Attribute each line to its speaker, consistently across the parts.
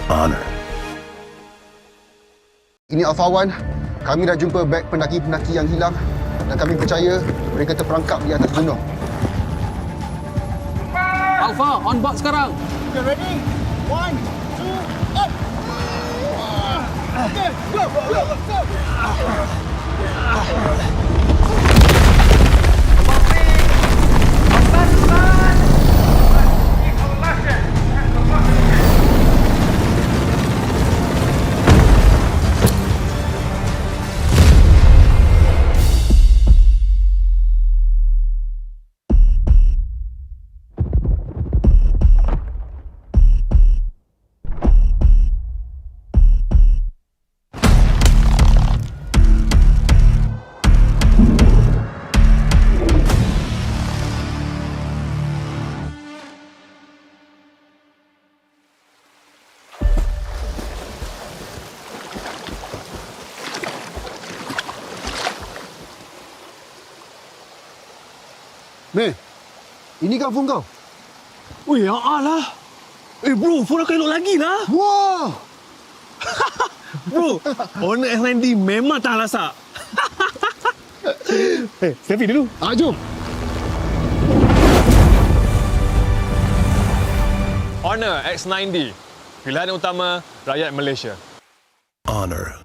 Speaker 1: Honor.
Speaker 2: Ini Alpha One. Kami dah jumpa beg pendaki-pendaki yang hilang dan kami percaya mereka terperangkap di atas gunung.
Speaker 3: Alpha, on board sekarang.
Speaker 4: Okay, ready? 1, 2, up! Okay, go, go, go!
Speaker 2: Meh, ini kan phone kau?
Speaker 3: Weh, lah. Bro, phone aku elok lagi lah.
Speaker 2: Wah!
Speaker 3: Bro, Honor X9d memang tak lasak. Selfie dulu.
Speaker 2: Jom.
Speaker 5: Honor X9d, pilihan utama rakyat Malaysia.
Speaker 1: Honor.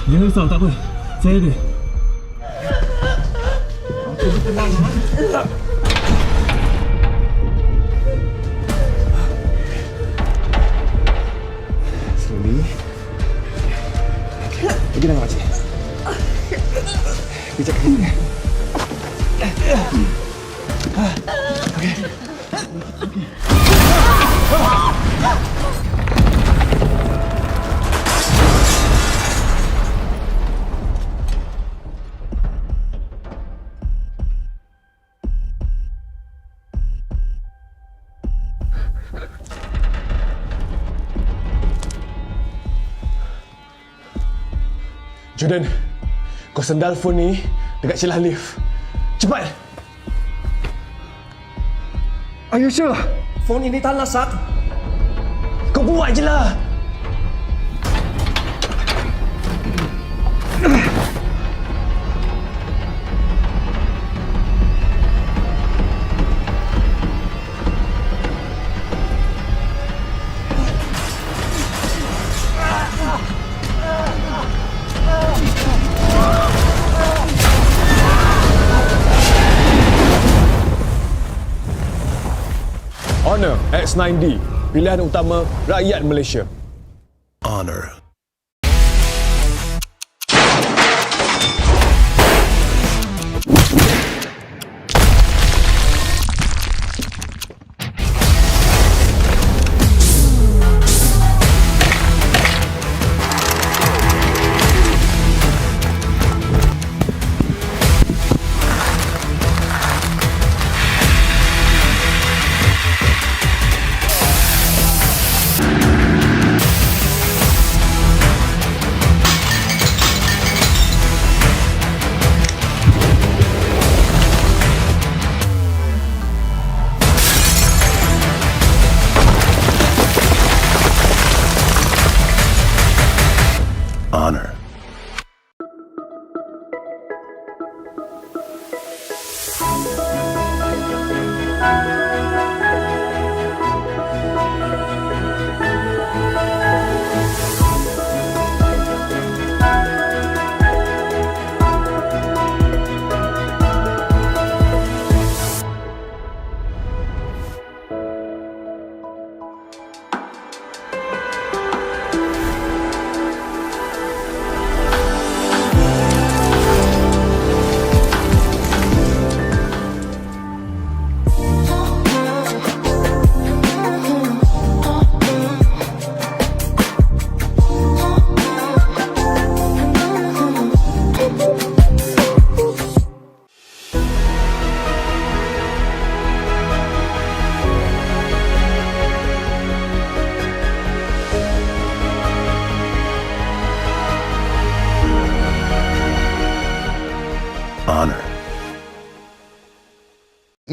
Speaker 3: Jangan risau, tak apa. Saya ada.
Speaker 2: Slowly. Pergi dengan makcik. Kejap. Okey.
Speaker 5: Jordan, kau sendal phone ni dekat celah lift. Cepat!
Speaker 2: Are you sure?
Speaker 4: Phone ini tak lasak.
Speaker 5: Kau buat je lah! Honor X9d, pilihan utama rakyat Malaysia.
Speaker 1: Honor.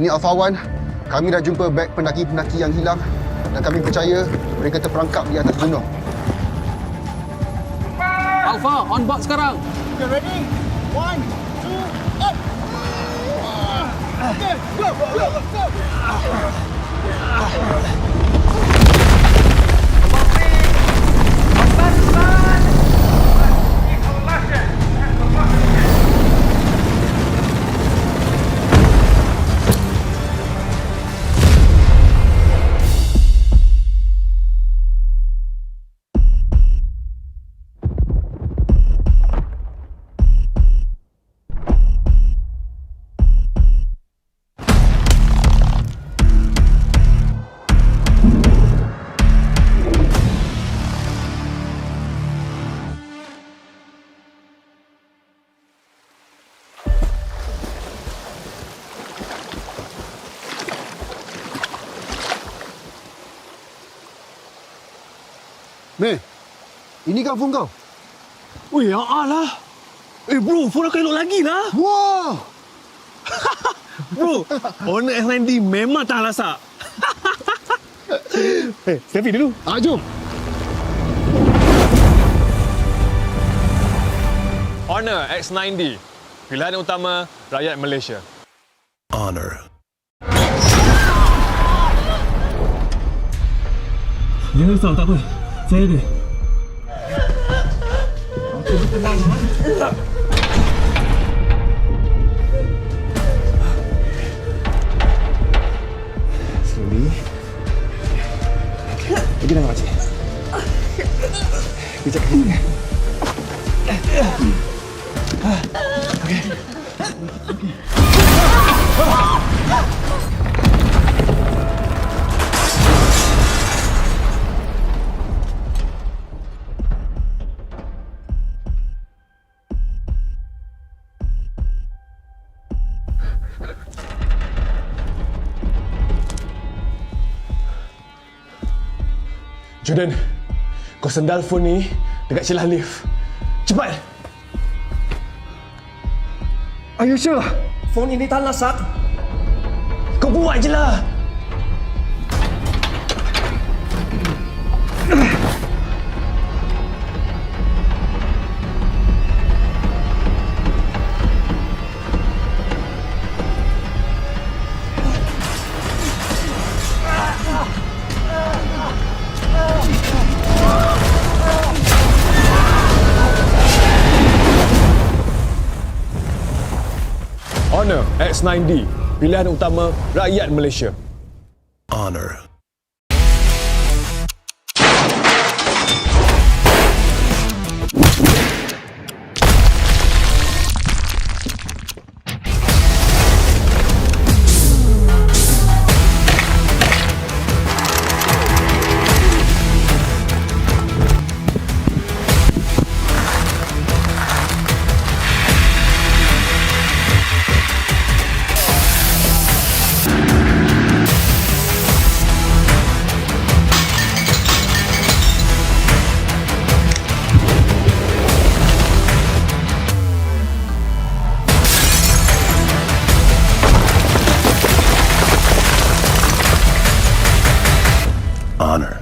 Speaker 2: Ini Alpha One. Kami dah jumpa beg pendaki-pendaki yang hilang dan kami percaya mereka terperangkap di atas gunung.
Speaker 3: Alpha, on board sekarang.
Speaker 4: Okay, ready? 1, 2, up! Okay, go, go, go!
Speaker 2: Meh, ini kan phone kau?
Speaker 3: Weh, lah. Bro, phone aku elok lagi lah.
Speaker 2: Wah!
Speaker 3: Bro, Honor X9d memang tak lasak. Selfie dulu.
Speaker 2: Jom.
Speaker 5: Honor X9d, pilihan utama rakyat Malaysia.
Speaker 1: Honor.
Speaker 3: Jangan risau, tak apa. Saya ada.
Speaker 5: Slowly. Lagi dah makcik. Kejap. Jordan, kau sendal phone ni dekat celah lift. Cepat!
Speaker 2: Are you sure?
Speaker 4: Phone ini tak lasak.
Speaker 5: Kau buat je lah! Honor X9d, pilihan utama rakyat Malaysia.
Speaker 1: Honor. Honor.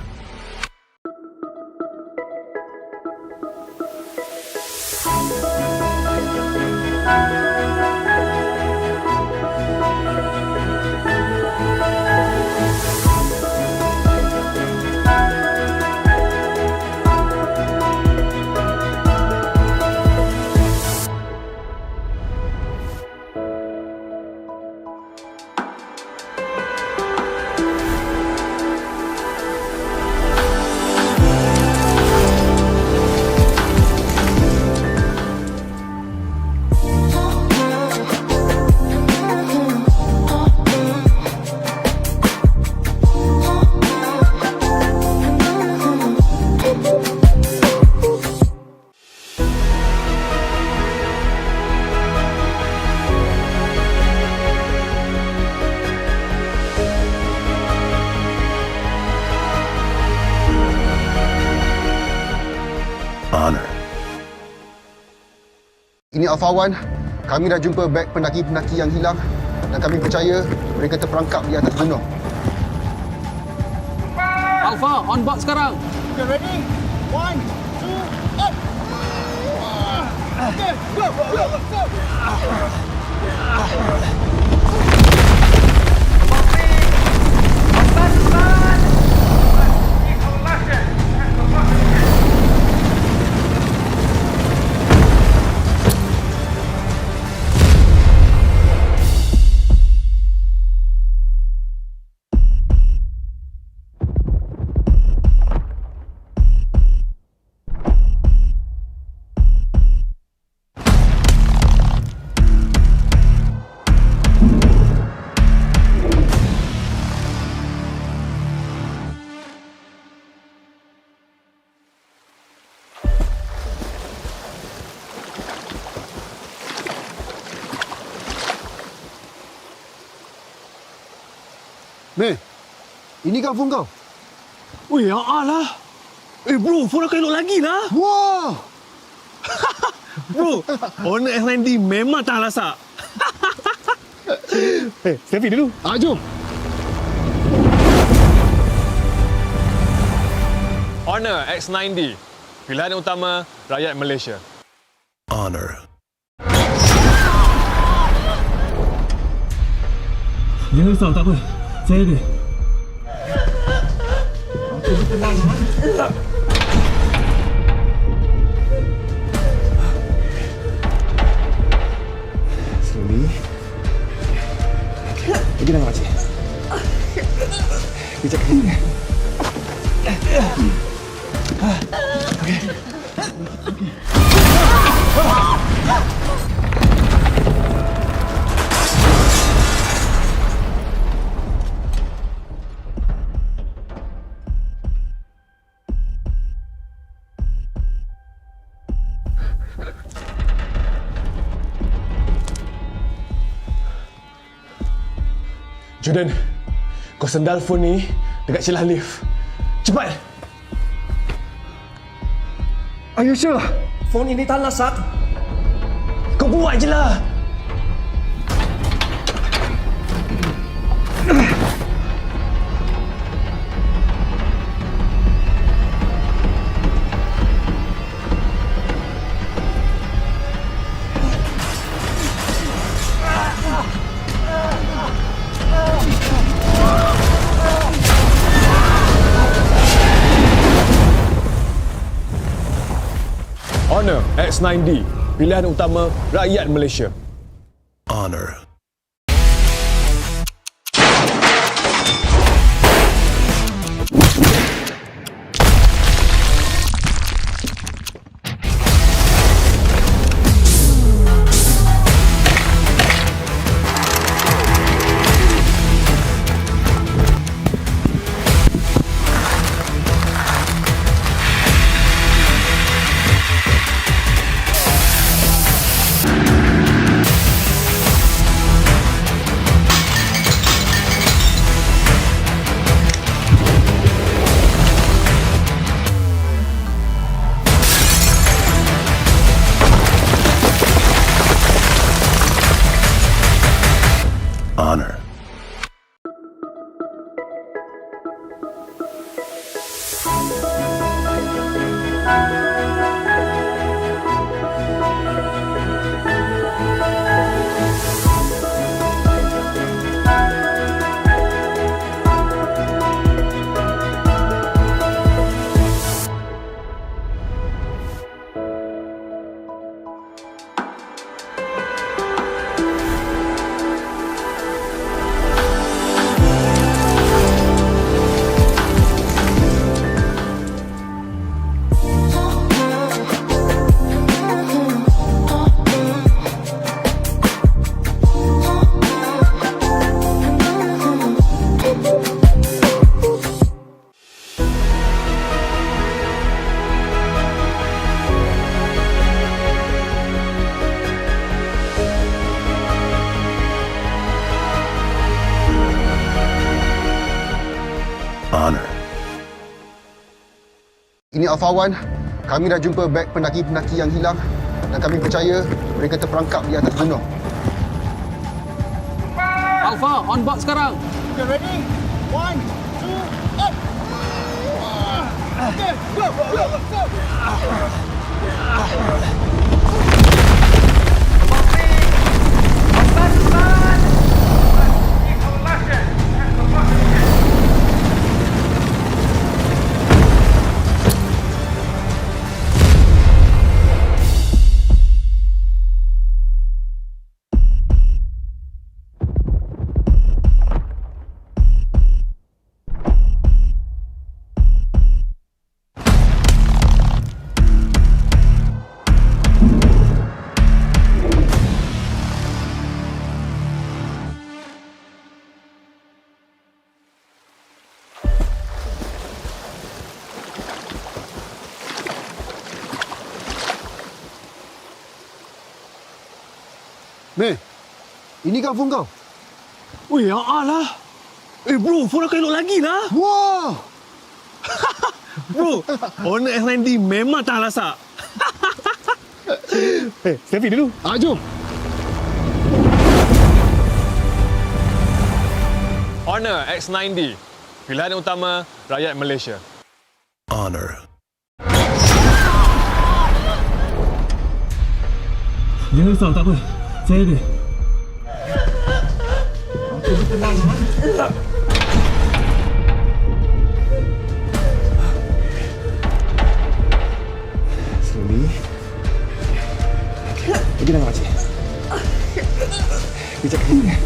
Speaker 1: Honor.
Speaker 2: Ini Alpha One. Kami dah jumpa beg pendaki-pendaki yang hilang dan kami percaya mereka terperangkap di atas gunung.
Speaker 3: Alpha, on board sekarang.
Speaker 4: Okay, ready? 1, 2, up! Okay, go, go, go!
Speaker 2: Meh, ini kan phone kau?
Speaker 3: Weh, lah. Bro, phone aku elok lagi lah.
Speaker 2: Wah!
Speaker 3: Bro, Honor X9d memang tak lasak. Selfie dulu.
Speaker 2: Jom.
Speaker 5: Honor X9d, pilihan utama rakyat Malaysia.
Speaker 1: Honor.
Speaker 3: Jangan risau, tak apa. Saya ada.
Speaker 5: Slowly. Lagi dah makcik. Kejap. Jordan, kau sendal phone ni dekat celah lift. Cepat!
Speaker 2: Are you sure?
Speaker 4: Phone ini tak lasak.
Speaker 5: Kau buat je lah! Honor X9d, pilihan utama rakyat Malaysia.
Speaker 1: Honor. Honor. Honor.
Speaker 2: Ini Alpha One. Kami dah jumpa beg pendaki-pendaki yang hilang dan kami percaya mereka terperangkap di atas gunung.
Speaker 3: Alpha, on board sekarang.
Speaker 4: Okay, ready? 1, 2, up! Okay, go, go, go!
Speaker 2: Meh, ini kan phone kau?
Speaker 3: Weh, lah. Bro, phone aku elok lagi lah.
Speaker 2: Wah!
Speaker 3: Bro, Honor X9d memang tak lasak. Selfie dulu.
Speaker 2: Jom.
Speaker 5: Honor X9d. Pilihan utama rakyat Malaysia.
Speaker 1: Honor.
Speaker 3: Jangan risau, tak apa. Saya ada.
Speaker 5: Slowly. Lagi dah makcik. Kejap lagi.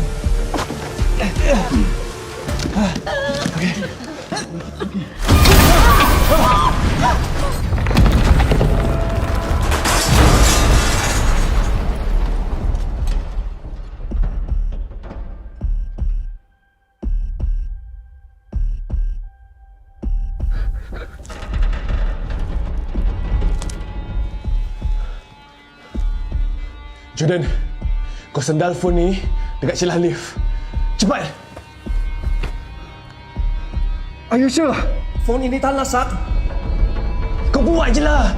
Speaker 5: Jordan, kau sendal phone ni dekat celah lift. Cepat!
Speaker 2: Are you sure?
Speaker 4: Phone ini tak lasak.
Speaker 5: Kau buat je lah!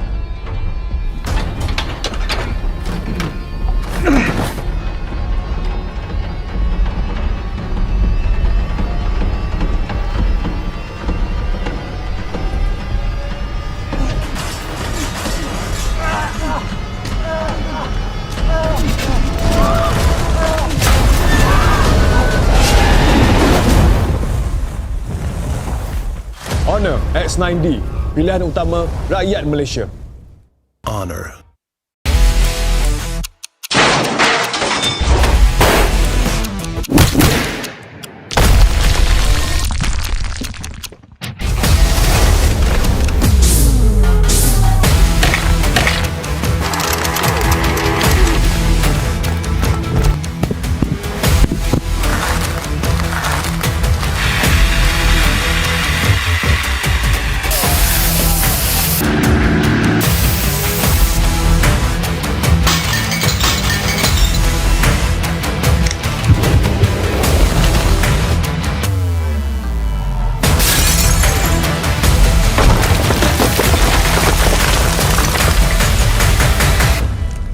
Speaker 5: Honor X9d. Pilihan utama rakyat Malaysia.
Speaker 1: Honor.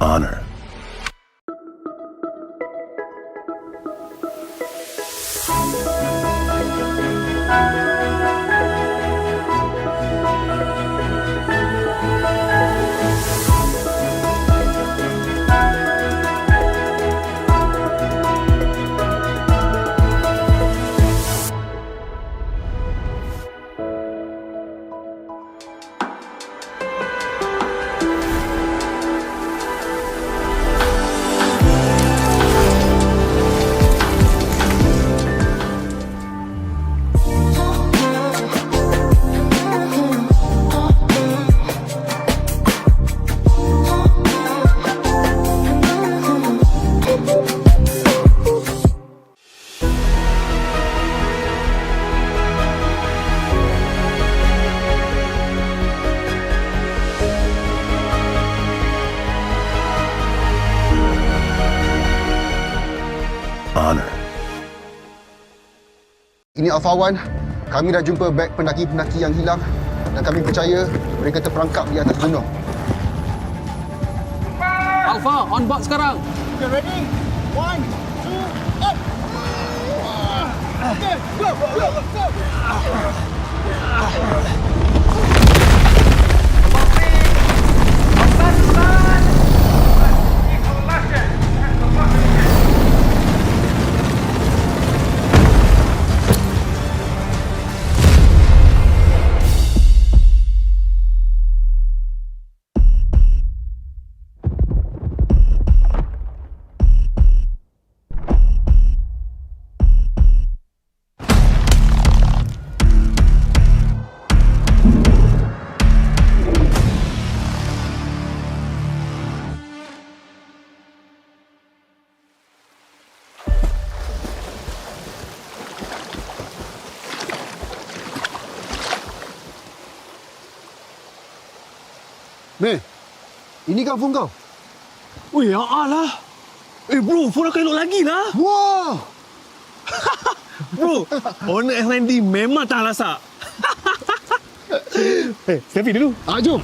Speaker 1: Honor. Honor.
Speaker 2: Ini Alpha One. Kami dah jumpa beg pendaki-pendaki yang hilang dan kami percaya mereka terperangkap di atas gunung.
Speaker 3: Alpha, on board sekarang.
Speaker 4: Okay, ready? 1, 2, up! Okay, go, go, go.
Speaker 2: Meh, ini kan phone kau?
Speaker 3: Weh, lah. Bro, phone aku elok lagi lah.
Speaker 2: Wah!
Speaker 3: Bro, Honor X9d memang tak lasak. Selfie dulu.
Speaker 2: Jom.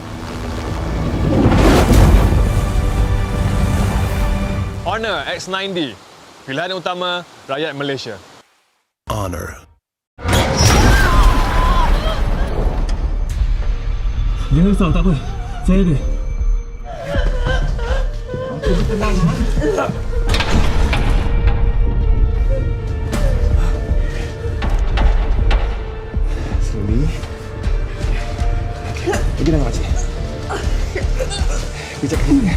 Speaker 5: Honor X9d, pilihan utama rakyat Malaysia.
Speaker 1: Honor.
Speaker 3: Jangan risau, tak apa. Saya ada.
Speaker 5: Slowly. Lagi dah makcik. Kejap lagi.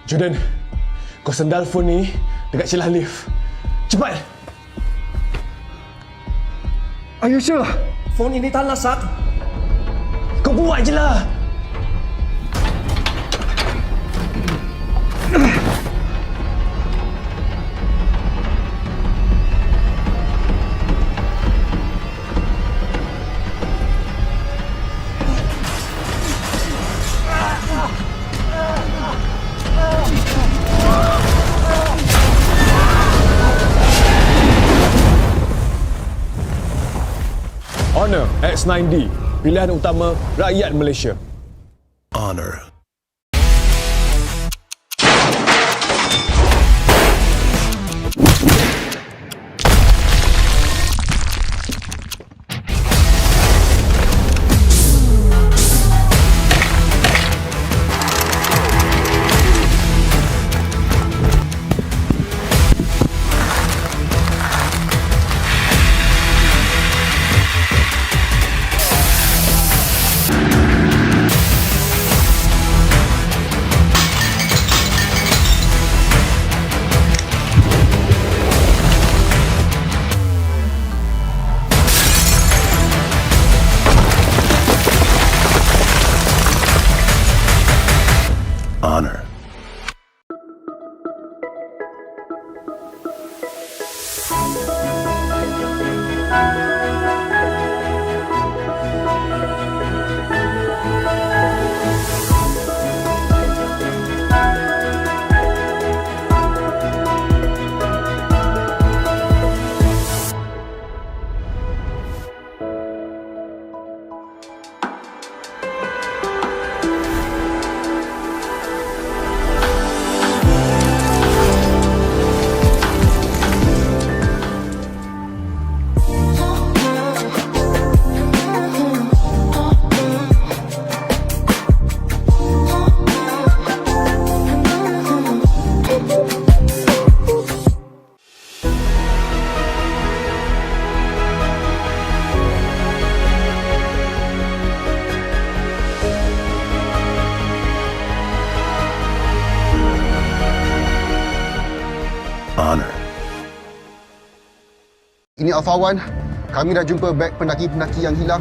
Speaker 5: Jordan, kau sendal phone ni dekat celah lift. Cepat!
Speaker 2: Are you sure?
Speaker 4: Phone ini tak lasak.
Speaker 5: Kau buat je lah! Honor X9d, pilihan utama rakyat Malaysia.
Speaker 1: Honor. Honor. Honor.
Speaker 2: Ini Alpha One. Kami dah jumpa beg pendaki-pendaki yang hilang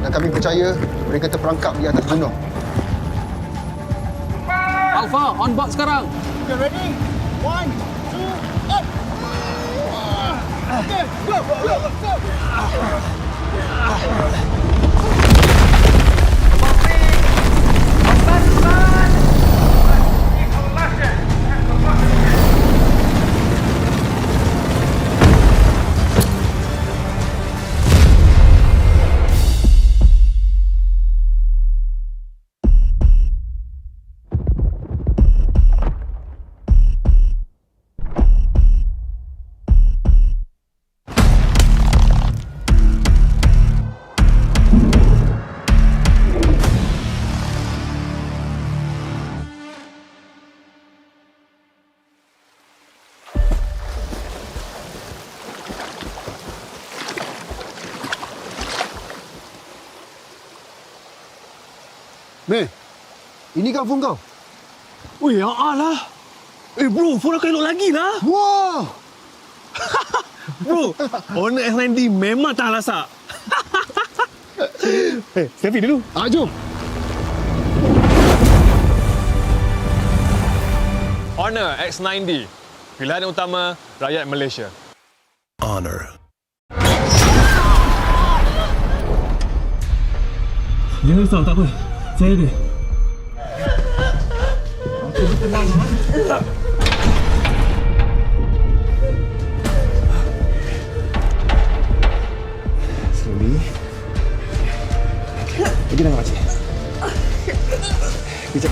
Speaker 2: dan kami percaya mereka terperangkap di atas gunung.
Speaker 6: Alpha, on board sekarang.
Speaker 4: Okay, ready? 1, 2, up. Okay, go, go, go.
Speaker 2: Meh, ini kan phone kau?
Speaker 3: Weh, lah. Bro, phone aku elok lagi lah.
Speaker 2: Wah!
Speaker 3: Bro, Honor X9d memang tahan lasak. Selfie dulu.
Speaker 2: Jom.
Speaker 5: Honor X9d. Pilihan utama rakyat Malaysia.
Speaker 1: Honor.
Speaker 3: Jangan risau, tak apa. Saya ada.
Speaker 5: Slowly. Pergi dengan makcik. Kejap.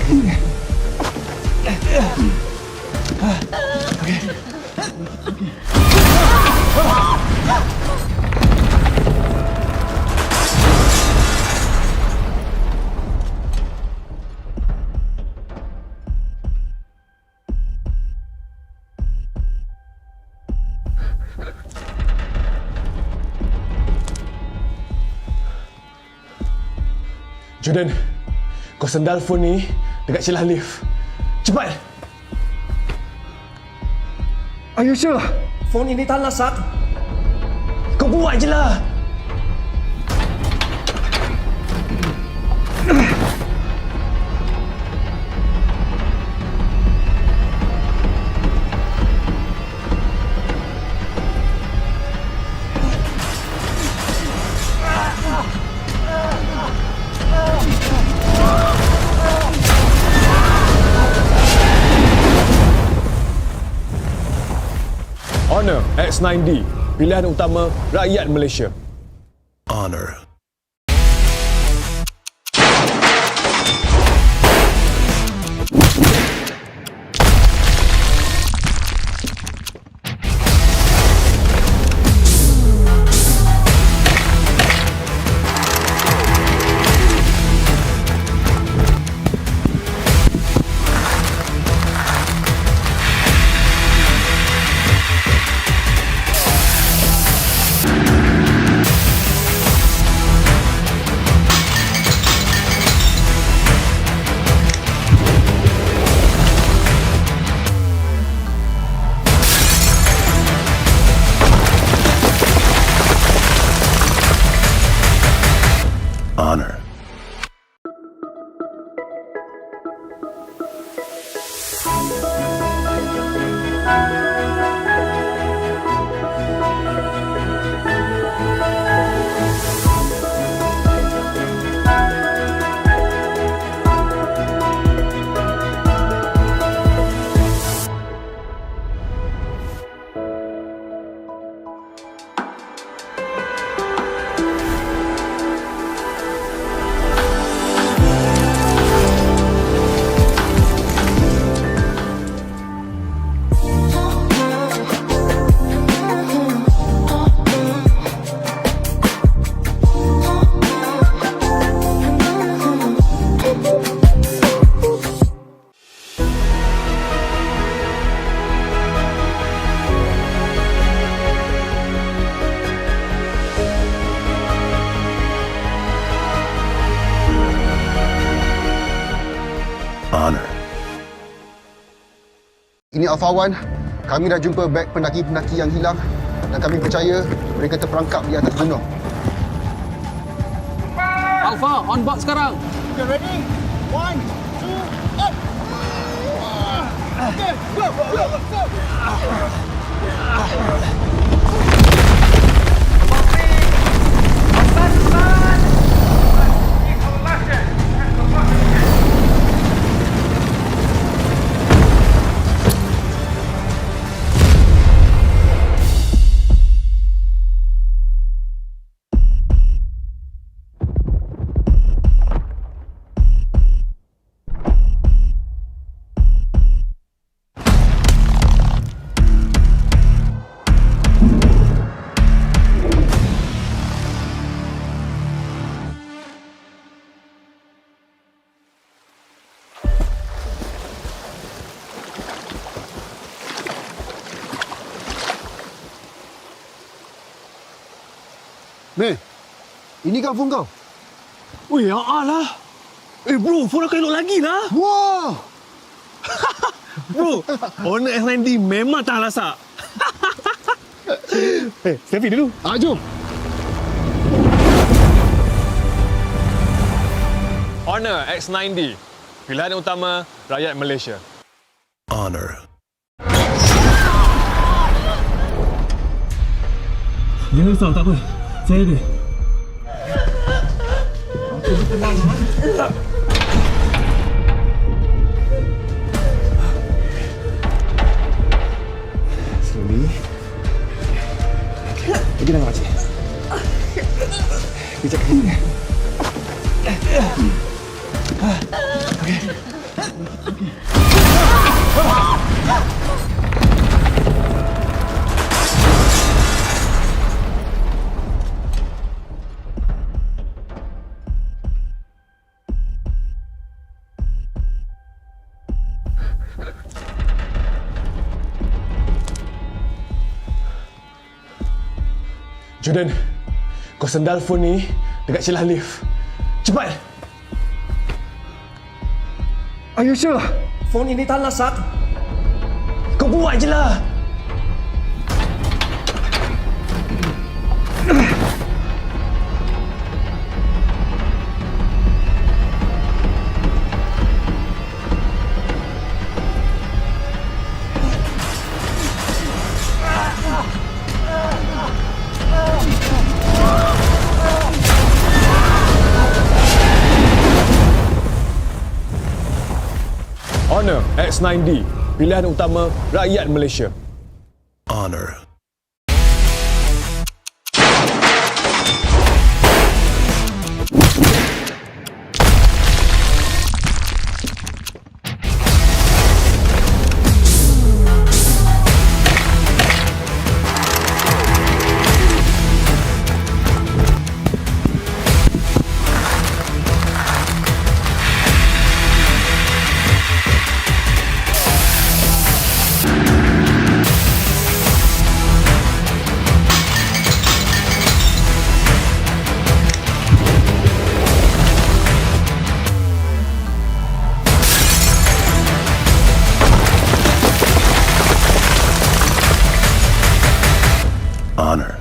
Speaker 5: Jordan, kau sendal phone ni dekat celah lift. Cepat!
Speaker 2: Are you sure?
Speaker 4: Phone ini tahan lasak.
Speaker 5: Kau buat je lah! Honor X9d. Pilihan utama rakyat Malaysia.
Speaker 1: Honor. Honor. Honor.
Speaker 2: Ini Alpha One. Kami dah jumpa beg pendaki-pendaki yang hilang dan kami percaya mereka terperangkap di atas gunung.
Speaker 6: Alpha, on board sekarang.
Speaker 4: Okay, ready? 1, 2, up! Okay, go, go, go!
Speaker 2: Meh, ini kan phone kau?
Speaker 3: Weh, lah. Bro, phone aku elok lagi lah.
Speaker 2: Wah!
Speaker 3: Bro, Honor X9d memang tahan lasak. Selfie dulu.
Speaker 2: Jom.
Speaker 5: Honor X9d. Pilihan utama rakyat Malaysia.
Speaker 1: Honor.
Speaker 3: Jangan risau, tak apa. Saya ada.
Speaker 5: Slowly. Lagi dah makcik. Kejap kaki. Jordan, kau sendal phone ni dekat celah lift. Cepat!
Speaker 2: Are you sure?
Speaker 4: Phone ini tahan lasak.
Speaker 5: Kau buat je lah! Honor X9d. Pilihan utama rakyat Malaysia.
Speaker 1: Honor. Honor.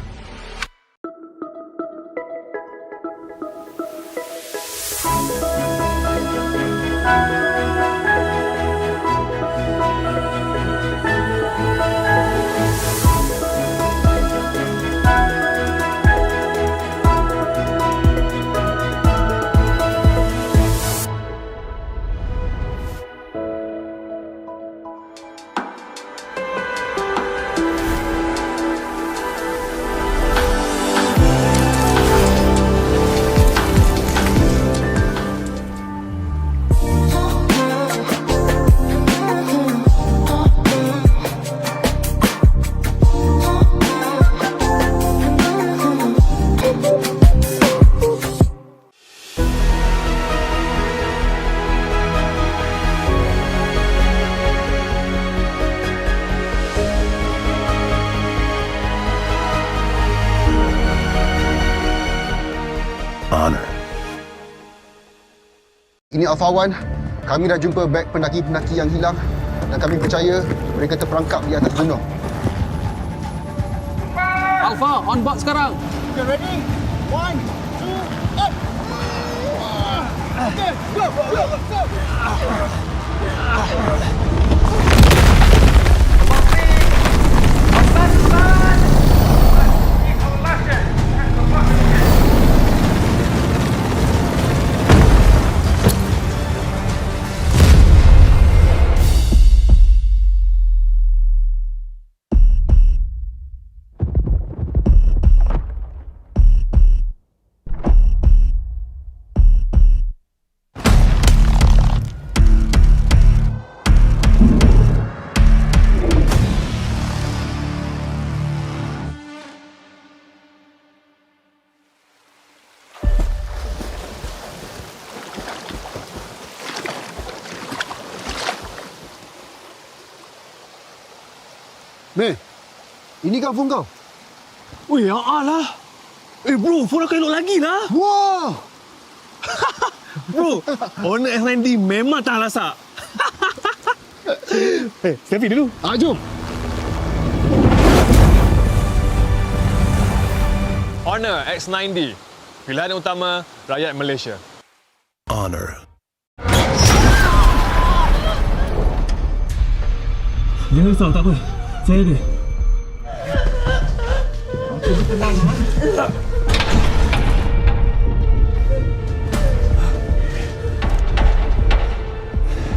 Speaker 1: Honor.
Speaker 2: Ini Alpha One. Kami dah jumpa beg pendaki-pendaki yang hilang dan kami percaya mereka terperangkap di atas gunung.
Speaker 6: Alpha, on board sekarang.
Speaker 4: Okay, ready? 1, 2, up! Okay, go, go, go!
Speaker 2: Meh, ini kan phone kau?
Speaker 3: Ui, lah. Bro, phone aku elok lagi lah.
Speaker 2: Wah!
Speaker 3: Bro, owner X9d memang tak lasak. Selfie dulu.
Speaker 2: Jom.
Speaker 5: Honor X9d. Pilihan utama rakyat Malaysia.
Speaker 1: Honor.
Speaker 3: Jangan risau, tak apa. Saya ada.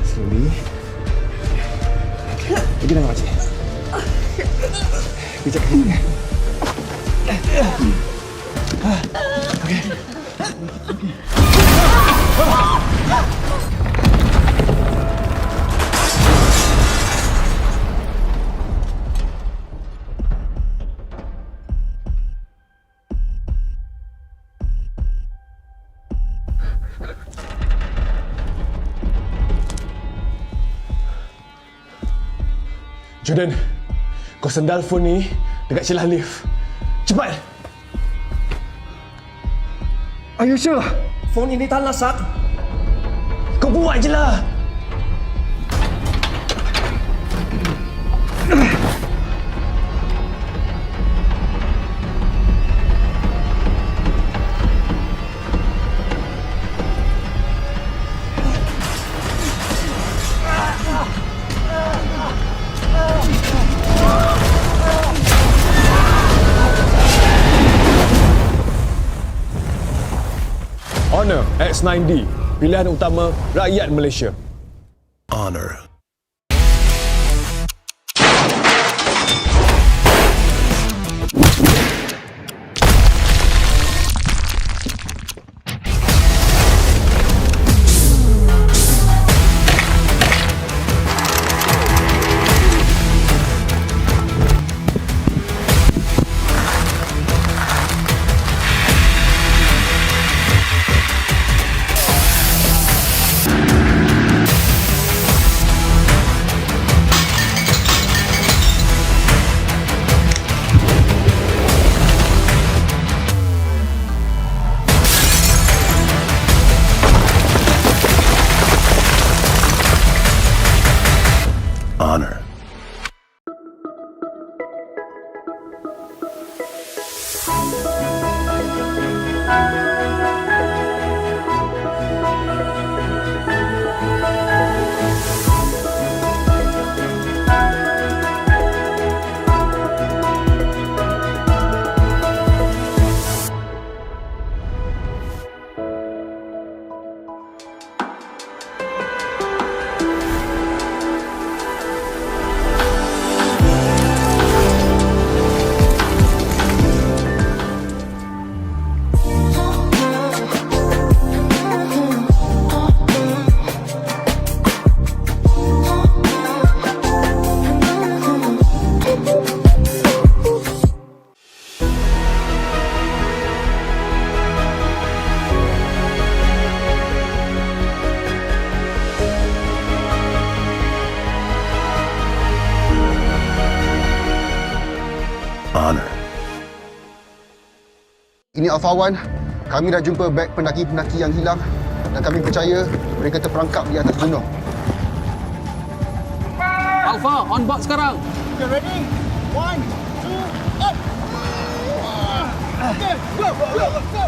Speaker 5: Slowly. Pergi dengan makcik. Kejap. Jordan, kau sendal phone ni dekat celah lift. Cepat!
Speaker 2: Are you sure?
Speaker 4: Phone ini tak lasak.
Speaker 5: Kau buat je lah! Honor X9d. Pilihan utama rakyat Malaysia.
Speaker 1: Honor. Honor. Honor.
Speaker 2: Ini Alpha One. Kami dah jumpa beg pendaki-pendaki yang hilang dan kami percaya mereka terperangkap di atas gunung.
Speaker 6: Alpha, on board sekarang.
Speaker 4: Okay, ready? 1, 2, up! Okay, go, go, go!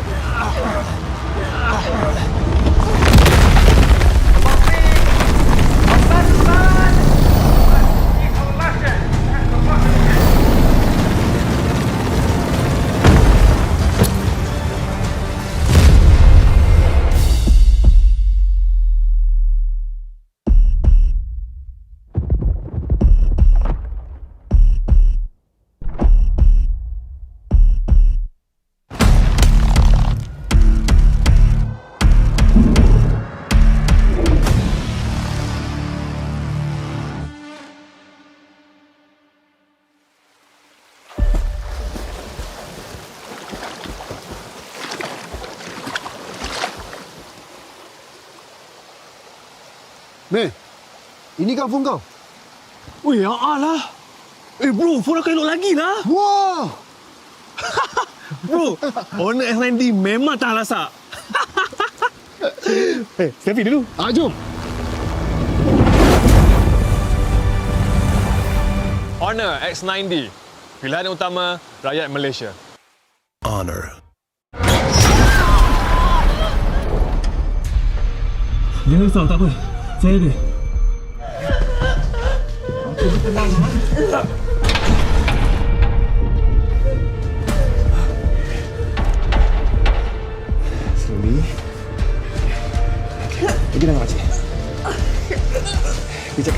Speaker 2: Meh, ini kan phone kau?
Speaker 3: Weh, lah. Bro, phone aku elok lagi lah.
Speaker 2: Wah!
Speaker 3: Bro, owner X9d memang tak lasak.
Speaker 5: Selfie dulu.
Speaker 2: Jom.
Speaker 5: Honor X9d. Pilihan utama rakyat Malaysia.
Speaker 1: Honor.
Speaker 3: Jangan risau, tak apa. Saya ada.
Speaker 5: Slowly. Lagi dah makcik. Kejap.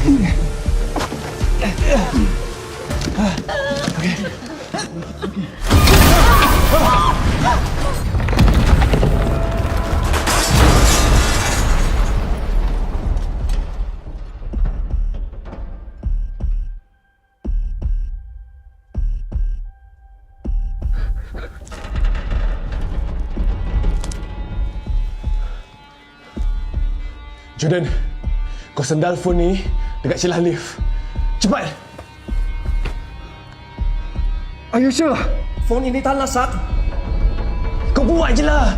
Speaker 5: Jordan, kau sendal phone ni dekat celah lift. Cepat!
Speaker 2: Are you sure?
Speaker 4: Phone ini tak lasak.
Speaker 5: Kau buat je lah!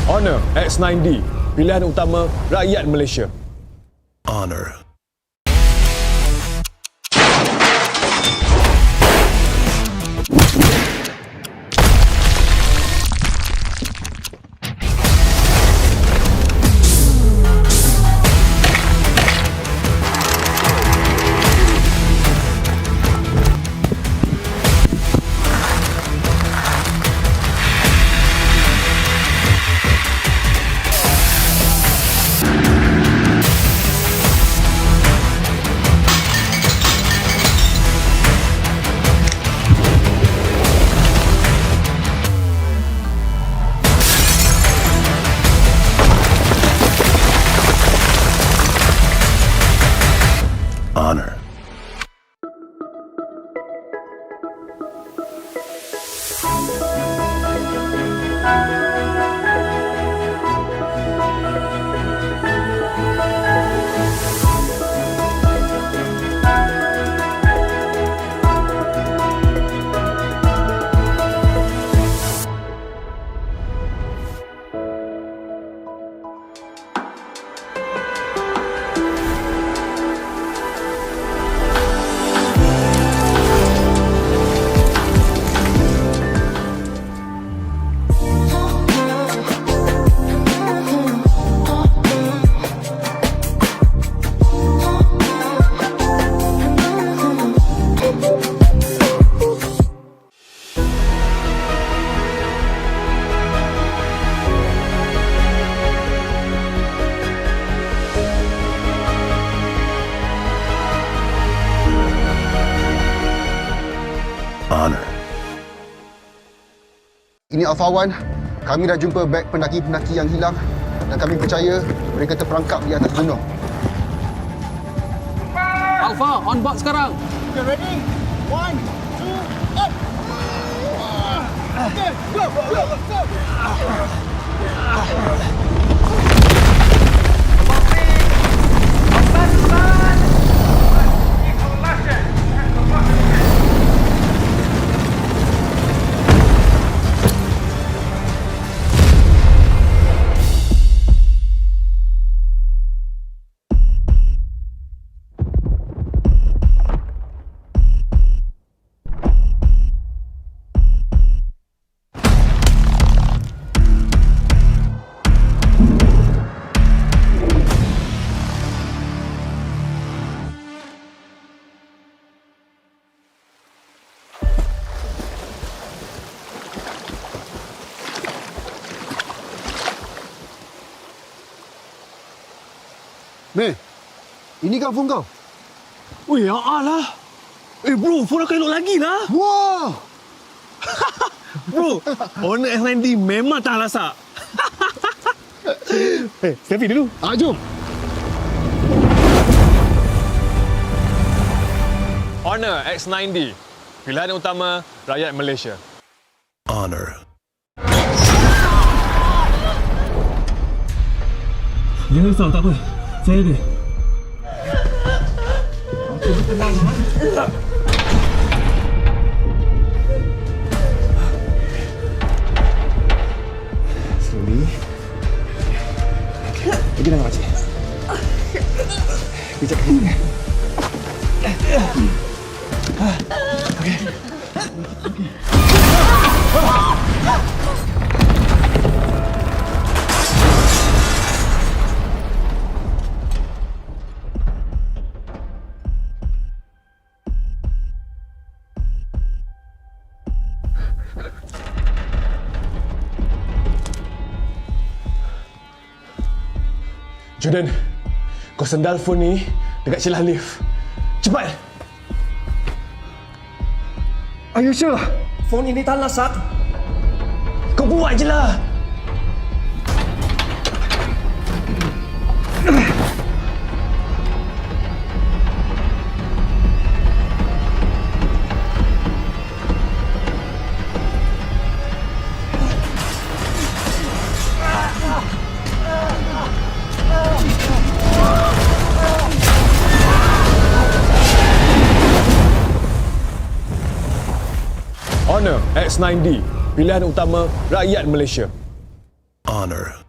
Speaker 5: Honor X9d. Pilihan utama rakyat Malaysia.
Speaker 1: Honor. Honor. Honor.
Speaker 2: Ini Alpha One. Kami dah jumpa beg pendaki-pendaki yang hilang dan kami percaya mereka terperangkap di atas gunung.
Speaker 6: Alpha, on board sekarang.
Speaker 4: Okay, ready? 1, 2, up! Okay, go, go, go!
Speaker 2: Meh, ini kan phone kau?
Speaker 3: Weh, lah. Bro, phone aku elok lagi lah.
Speaker 2: Wah!
Speaker 3: Bro, Honor X9d memang tak lasak.
Speaker 5: Selfie dulu.
Speaker 2: Jom.
Speaker 5: Honor X9d. Pilihan utama rakyat Malaysia.
Speaker 1: Honor.
Speaker 3: Jangan risau, tak apa. Saya ada.
Speaker 5: Slowly. Pergi dengan makcik. Kejap. Jordan, kau sendal phone ni dekat celah lift. Cepat!
Speaker 2: Are you sure?
Speaker 4: Phone ini tak lasak.
Speaker 5: Kau buat je lah! Honor X9d. Pilihan utama rakyat Malaysia.
Speaker 1: Honor.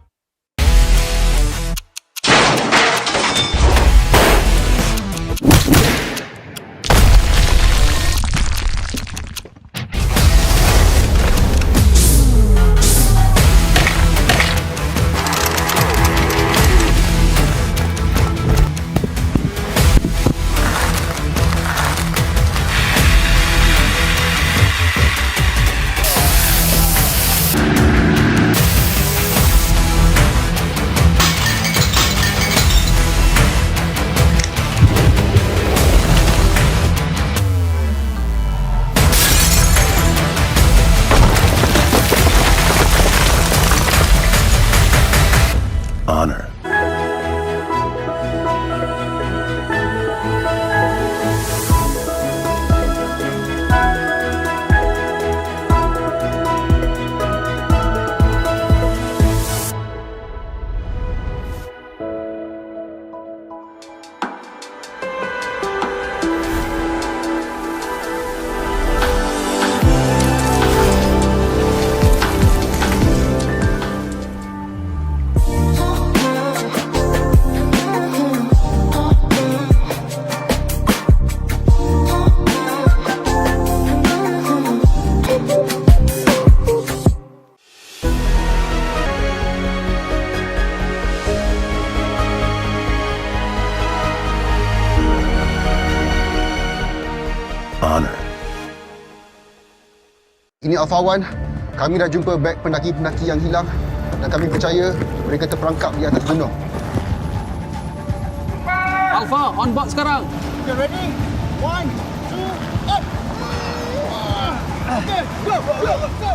Speaker 1: Honor. Honor.
Speaker 2: Ini Alpha One. Kami dah jumpa beg pendaki-pendaki yang hilang dan kami percaya mereka terperangkap di atas gunung.
Speaker 6: Alpha, on board sekarang.
Speaker 4: Okay, ready? 1, 2, up! Okay, go, go, go!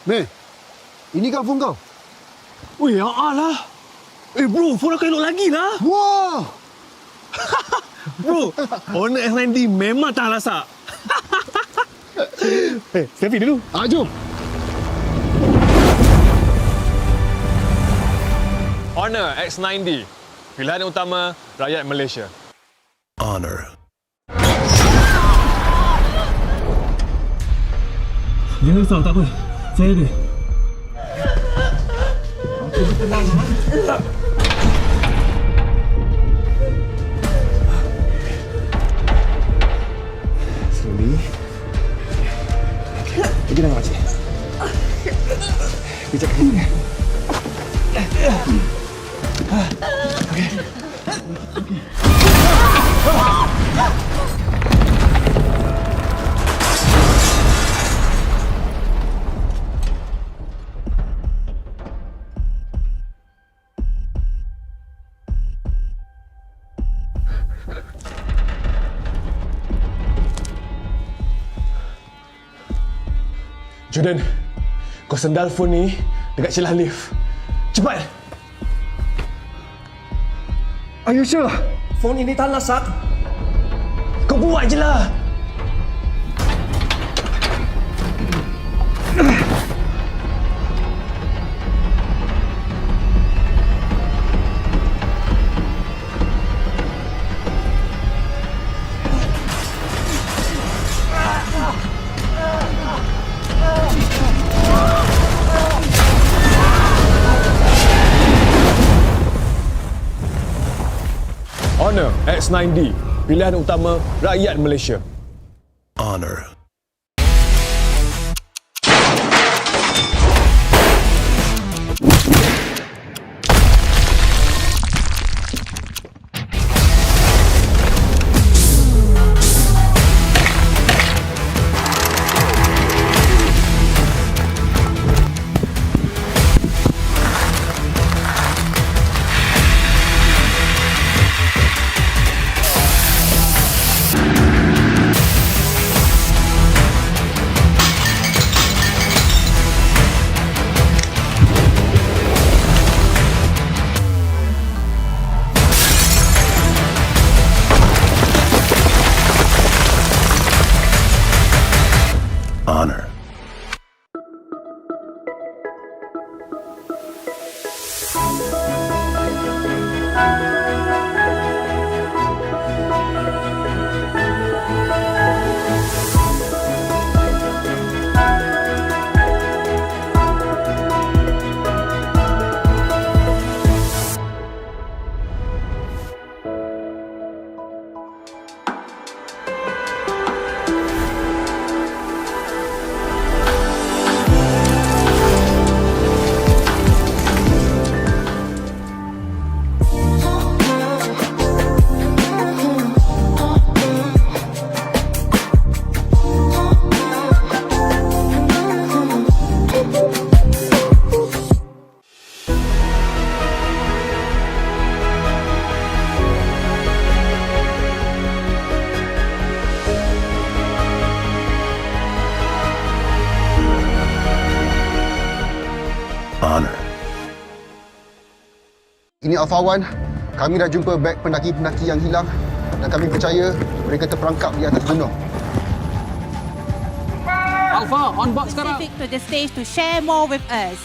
Speaker 2: Meh, ini kan phone kau?
Speaker 3: Weh, lah. Bro, phone aku elok lagi lah.
Speaker 2: Wah!
Speaker 3: Bro, Honor X9d memang tak lasak. Selfie dulu.
Speaker 2: Jom.
Speaker 5: Honor X9d. Pilihan utama rakyat Malaysia.
Speaker 1: Honor.
Speaker 3: Jangan risau, tak apa. Saya ada.
Speaker 5: Jordan, kau sendal phone ni dekat celah lift. Cepat!
Speaker 2: Are you sure?
Speaker 4: Phone ini tak lasak.
Speaker 5: Kau buat je lah! Honor X9d, pilihan utama rakyat Malaysia.
Speaker 1: Honor. Honor. Honor.
Speaker 2: Ini Alpha One. Kami dah jumpa beg pendaki-pendaki yang hilang dan kami percaya mereka terperangkap di atas gunung.
Speaker 6: Alpha, on board sekarang.
Speaker 7: Specific to the stage to share more with us.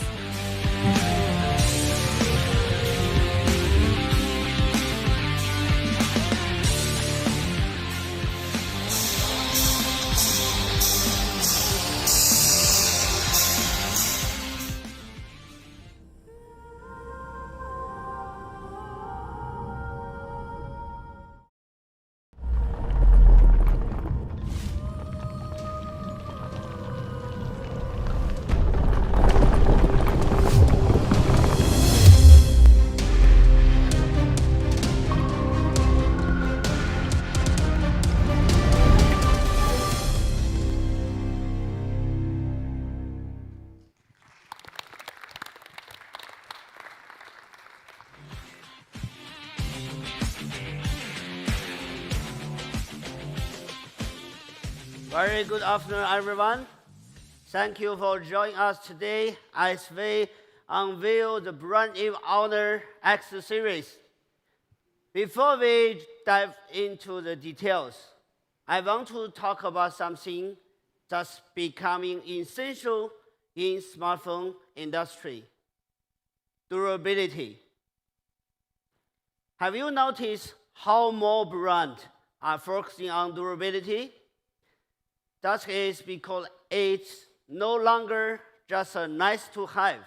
Speaker 8: Very good afternoon, everyone. Thank you for joining us today as we unveil the brand new Honor X series. Before we dive into the details, I want to talk about something that's becoming essential in smartphone industry: durability. Have you noticed how more brands are focusing on durability? That is because it's no longer just a nice to have,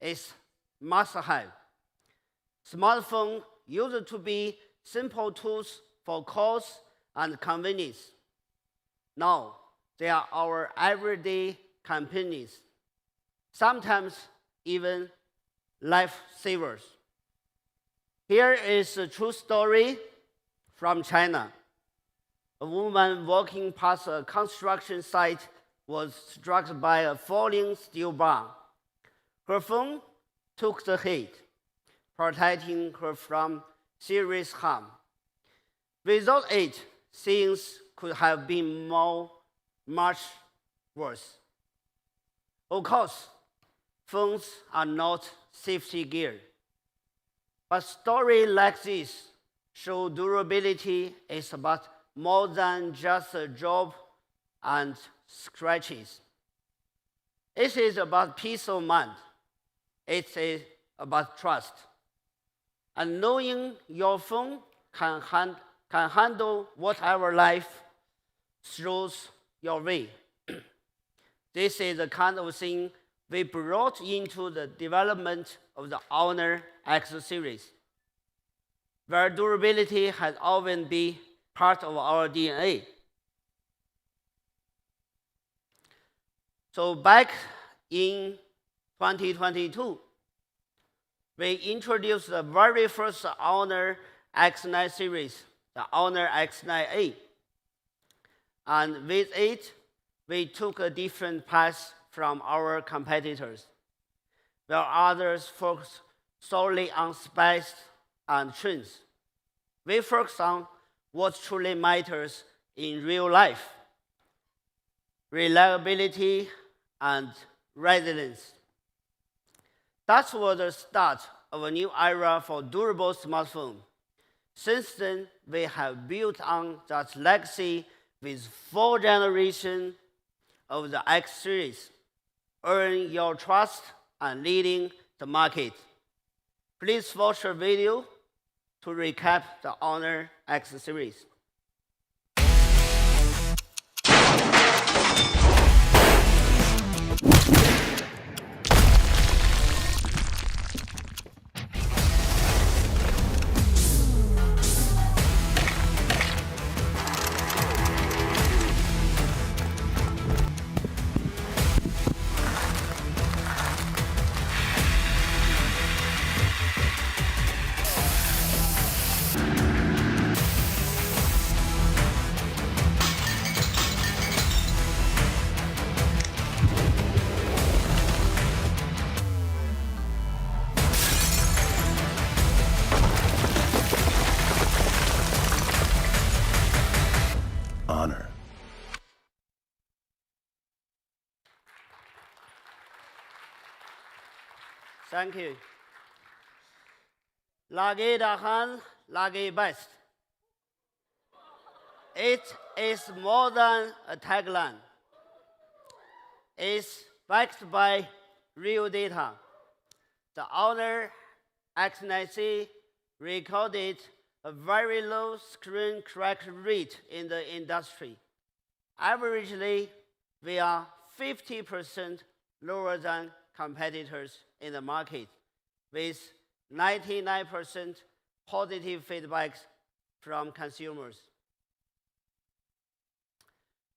Speaker 8: it's must have. Smartphones used to be simple tools for calls and convenience. Now, they are our everyday companions, sometimes even lifesavers. Here is a true story from China. A woman walking past a construction site was struck by a falling steel bar. Her phone took the hit, protecting her from serious harm. Without it, things could have been much worse. Of course, phones are not safety gear. But stories like this show durability is about more than just a job and scratches. It is about peace of mind. It is about trust. And knowing your phone can handle whatever life throws your way. This is the kind of thing we brought into the development of the Honor X series, where durability has always been part of our DNA. So back in 2022, we introduced the very first Honor X9 series, the Honor X9d. And with it, we took a different path from our competitors, where others focus solely on specs and trends. We focus on what truly matters in real life: reliability and resilience. That was the start of a new era for durable smartphones. Since then, we have built on that legacy with 4 generations of the X series, earning your trust and leading the market. Please watch a video to recap the Honor X series.
Speaker 1: Honor.
Speaker 8: Thank you. Lagi dahan, lagi best. It is more than a tagline. It's backed by real data. The Honor X9c recorded a very low screen crack rate in the industry. Averagely, we are 50% lower than competitors in the market, with 99% positive feedback from consumers.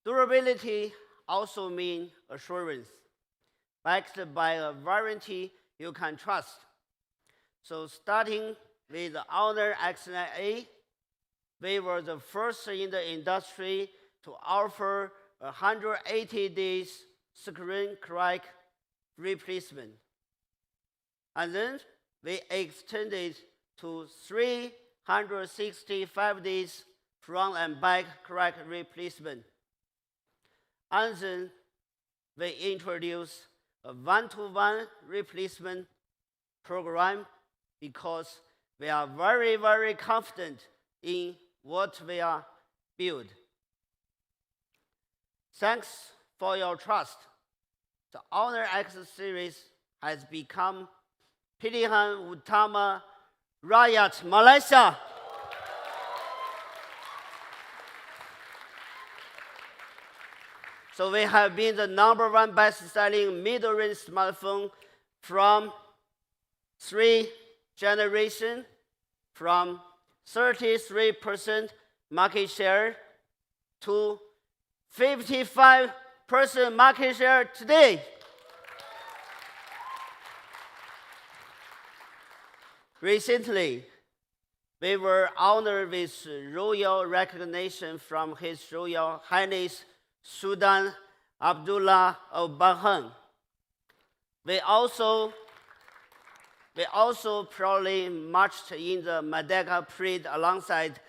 Speaker 8: Durability also means assurance, backed by a warranty you can trust. So starting with the Honor X9a, we were the first in the industry to offer 180 days screen crack replacement. And then we extended to 365 days front and back crack replacement. And then we introduced a one-to-one replacement program because we are very, very confident in what we are built. Thanks for your trust. The Honor X series has become Pilihan Utama Rakyat Malaysia. So we have been the #1 best-selling middle-range smartphone from 3 generations, from 33% market share to 55% market share today. Recently, we were honored with royal recognition from His Royal Highness Sultan Abdullah of Bahrain. We also proudly marched in the Merdeka parade alongside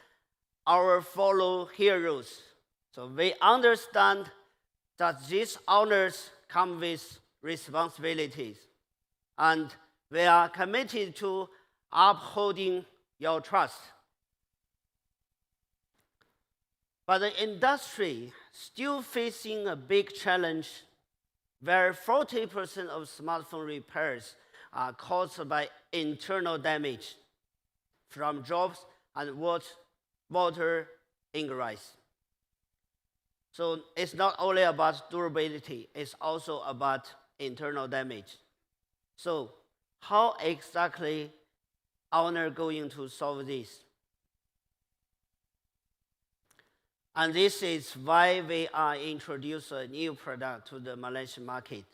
Speaker 8: our fellow heroes. So we understand that these honors come with responsibilities, and we are committed to upholding your trust. But the industry still facing a big challenge where 40% of smartphone repairs are caused by internal damage from drops and water ingress. So it's not only about durability, it's also about internal damage. So how exactly Honor going to solve this? And this is why we are introducing a new product to the Malaysian market.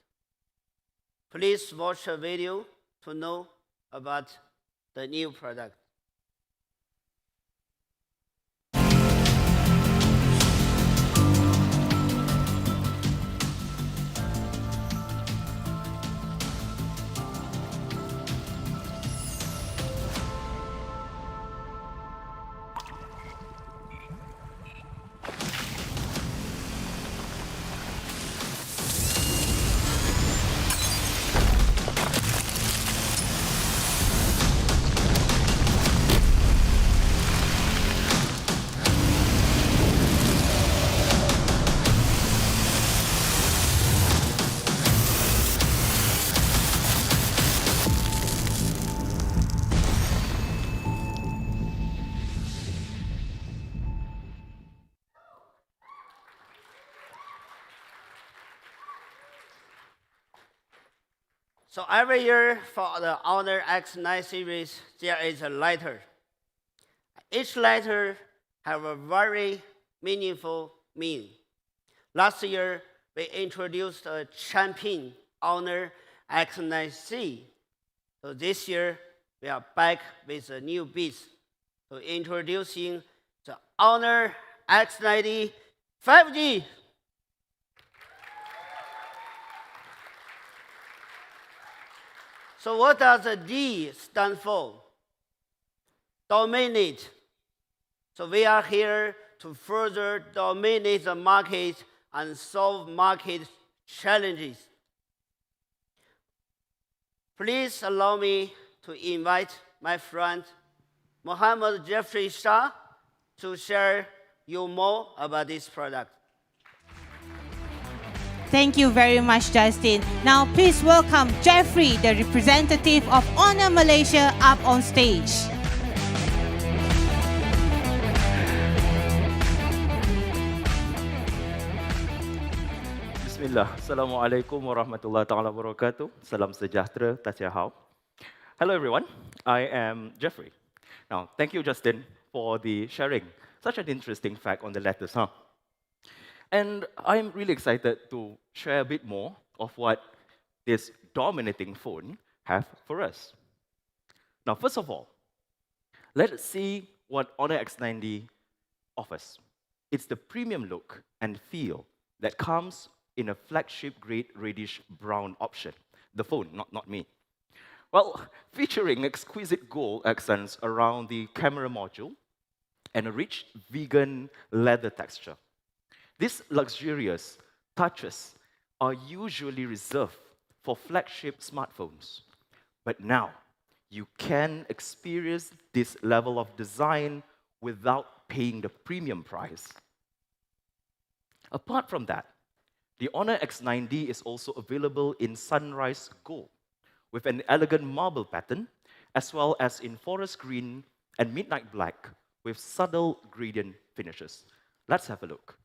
Speaker 8: Please watch a video to know about the new product. So every year for the Honor X9 series, there is a letter. Each letter has a very meaningful meaning. Last year, we introduced a champion Honor X9c. So this year, we are back with a new beast. So introducing the Honor X9d 5G. So what does the D stand for? Dominate. So we are here to further dominate the market and solve market challenges. Please allow me to invite my friend Mohammed Jeffrey Shah to share you more about this product.
Speaker 7: Thank you very much, Justin. Now, please welcome Jeffrey, the representative of Honor Malaysia, up on stage.
Speaker 9: Bismillah. Assalamualaikum warahmatullahi taala wabarakatuh. Salam sejahtera, Tasiahau. Hello, everyone. I am Jeffrey. Now, thank you, Justin, for the sharing. Such an interesting fact on the letters, huh? And I'm really excited to share a bit more of what this dominating phone have for us. Now, first of all, let's see what Honor X9d offers. It's the premium look and feel that comes in a flagship-grade reddish-brown option. The phone, not me. Well, featuring exquisite gold accents around the camera module and a rich vegan leather texture. These luxurious touches are usually reserved for flagship smartphones. But now, you can experience this level of design without paying the premium price. Apart from that, the Honor X9d is also available in sunrise gold with an elegant marble pattern, as well as in forest green and midnight black with subtle gradient finishes. Let's have a look.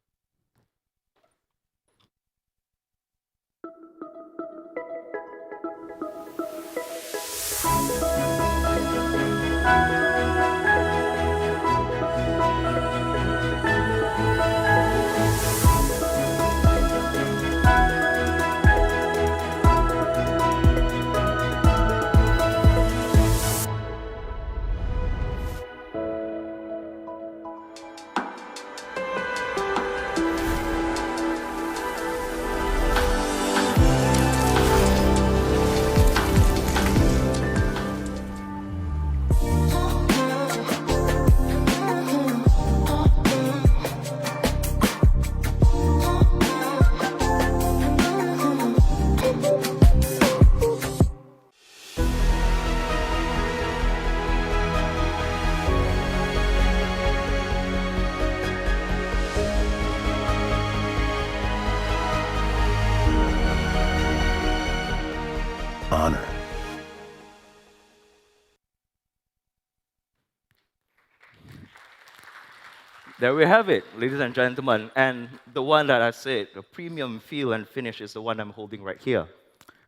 Speaker 9: There we have it, ladies and gentlemen. And the one that I said, the premium feel and finish is the one I'm holding right here.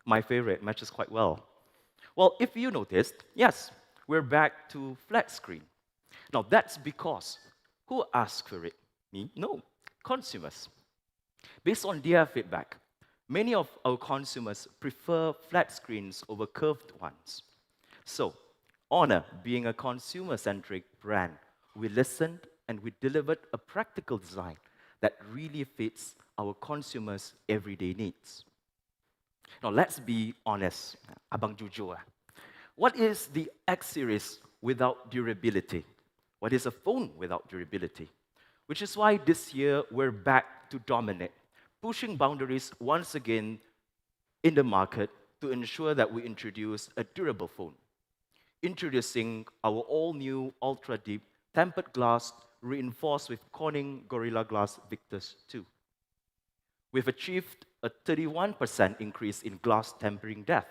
Speaker 9: My favorite, matches quite well. Well, if you noticed, yes, we're back to flat screen. Now, that's because who asked for it? Me? No, consumers. Based on their feedback, many of our consumers prefer flat screens over curved ones. So, Honor, being a consumer-centric brand, we listened and we delivered a practical design that really fits our consumers' everyday needs. Now, let's be honest, Abang Jujur. What is the X series without durability? What is a phone without durability? Which is why this year we're back to dominate, pushing boundaries once again in the market to ensure that we introduce a durable phone. Introducing our all-new ultra-deep tempered glass reinforced with Corning Gorilla Glass Victus 2. We've achieved a 31% increase in glass tempering depth,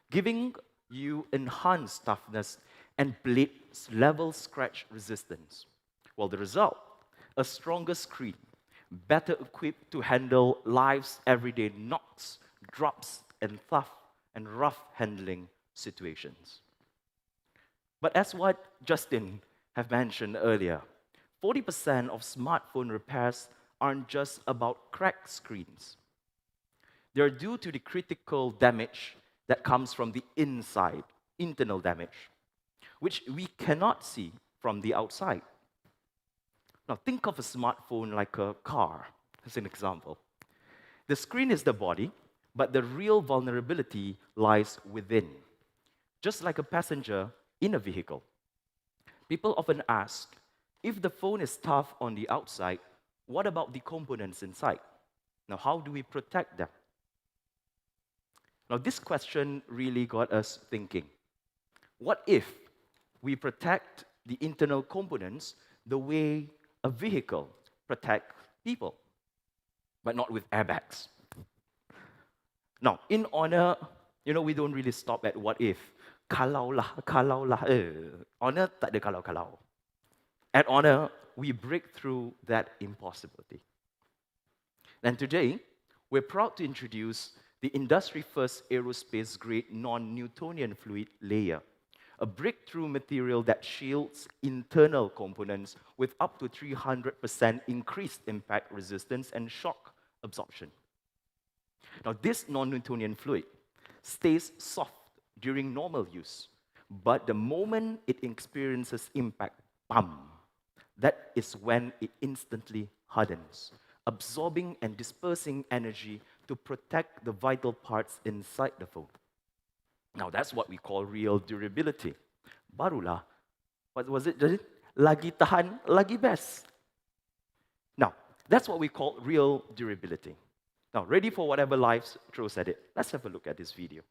Speaker 9: giving you enhanced toughness and blade-level scratch resistance. Well, the result, a stronger screen, better equipped to handle life's everyday knocks, drops, and rough handling situations. But as what Justin have mentioned earlier, 40% of smartphone repairs aren't just about cracked screens. They're due to the critical damage that comes from the inside, internal damage, which we cannot see from the outside. Now, think of a smartphone like a car, as an example. The screen is the body, but the real vulnerability lies within. Just like a passenger in a vehicle. People often ask, if the phone is tough on the outside, what about the components inside? Now, how do we protect them? Now, this question really got us thinking. What if we protect the internal components the way a vehicle protects people, but not with airbags? Now, in Honor, we don't really stop at what if. Kalau lah. Honor tak ada kalau-kalau. At Honor, we break through that impossibility. And today, we're proud to introduce the industry-first aerospace-grade non-Newtonian fluid layer, a breakthrough material that shields internal components with up to 300% increased impact resistance and shock absorption. Now, this non-Newtonian fluid stays soft during normal use, but the moment it experiences impact, bam, that is when it instantly hardens, absorbing and dispersing energy to protect the vital parts inside the phone. Now, that's what we call real durability. Barulah, what was it? Lagi tahan, lagi best. Now, that's what we call real durability. Now, ready for whatever life throws at it. Let's have a look at this video.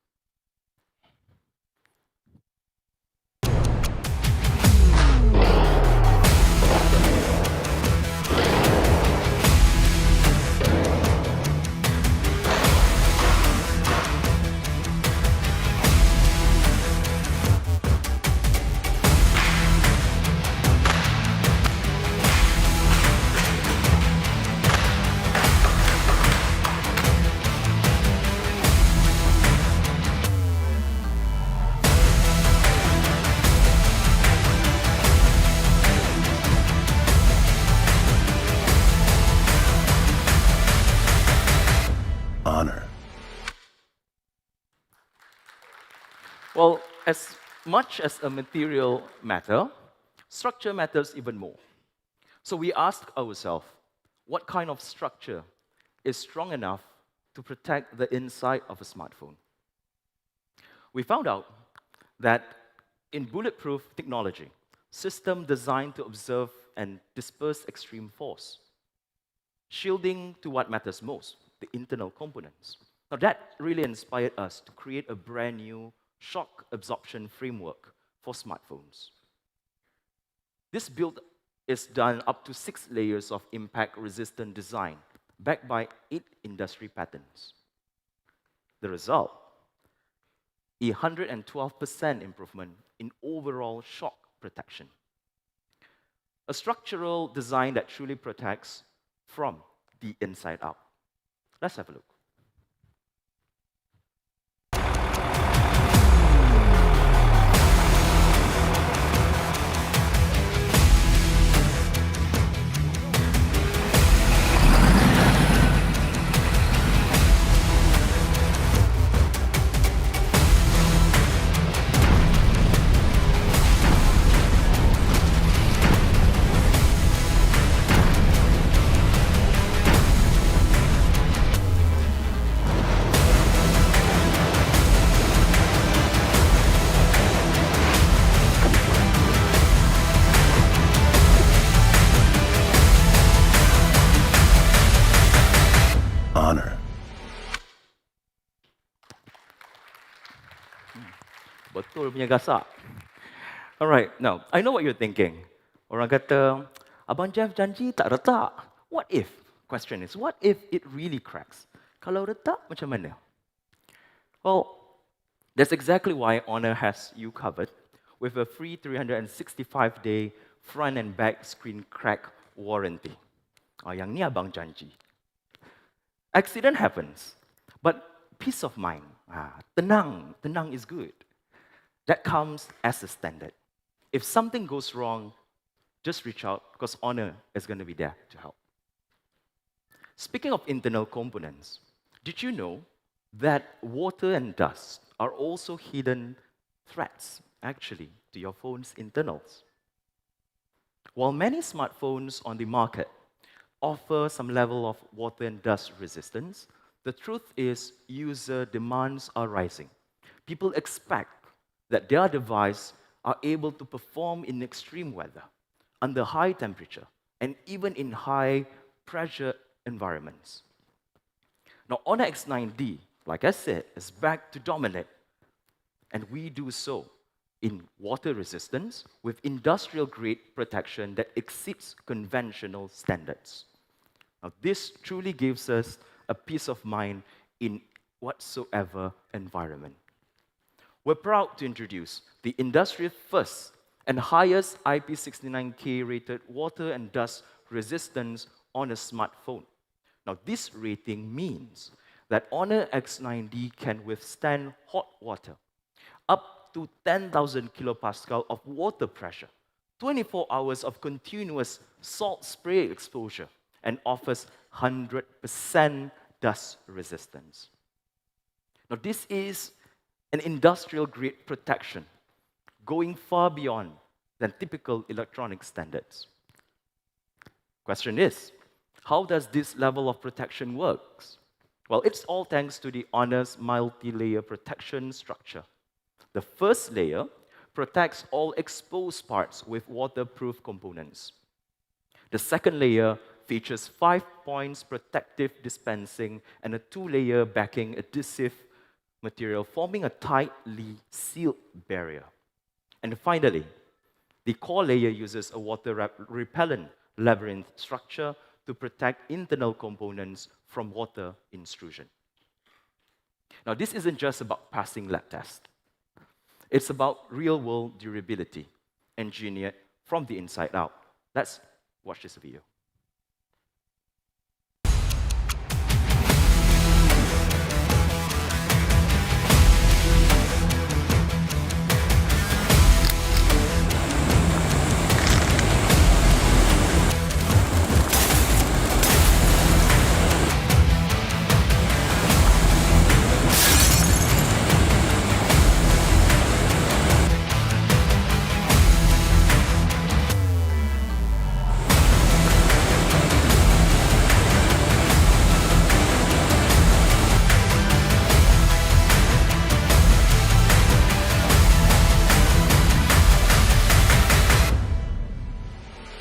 Speaker 1: Honor.
Speaker 9: Well, as much as a material matter, structure matters even more. So we ask ourselves, what kind of structure is strong enough to protect the inside of a smartphone? We found out that in bulletproof technology, system designed to observe and disperse extreme force, shielding to what matters most, the internal components. Now that really inspired us to create a brand new shock absorption framework for smartphones. This build is done up to 6 layers of impact-resistant design, backed by 8 industry patents. The result, a 112% improvement in overall shock protection. a structural design that truly protects from the inside out. Let's have a look.
Speaker 1: Honor.
Speaker 9: Betul punya gasak. Alright, now, I know what you're thinking. Orang kata, Abang Jeff janji tak retak. What if? Question is, what if it really cracks? Kalau retak, macam mana? Well, that's exactly why Honor has you covered with a free 365-day front and back screen crack warranty. Yang ni abang janji. Accident happens, but peace of mind, tenang is good. That comes as a standard. If something goes wrong, just reach out because Honor is going to be there to help. Speaking of internal components, did you know that water and dust are also hidden threats, actually, to your phone's internals? While many smartphones on the market offer some level of water and dust resistance, the truth is user demands are rising. People expect that their device are able to perform in extreme weather, under high temperature, and even in high pressure environments. Now, Honor X9d, like I said, is back to dominate, and we do so in water resistance with industrial-grade protection that exceeds conventional standards. Now, this truly gives us a peace of mind in whatsoever environment. We're proud to introduce the industry first and highest IP69K rated water and dust resistance on a smartphone. Now, this rating means that Honor X9d can withstand hot water, up to 10,000 kilopascal of water pressure, 24 hours of continuous salt spray exposure, and offers 100% dust resistance. Now, this is an industrial-grade protection, going far beyond than typical electronic standards. Question is, how does this level of protection work? Well, it's all thanks to the Honor's multi-layer protection structure. The first layer protects all exposed parts with waterproof components. The second layer features 5 points protective dispensing and a 2-layer backing adhesive material forming a tightly sealed barrier. And finally, the core layer uses a water-repellent labyrinth structure to protect internal components from water intrusion. Now, this isn't just about passing lab tests. It's about real-world durability, engineered from the inside out. Let's watch this video.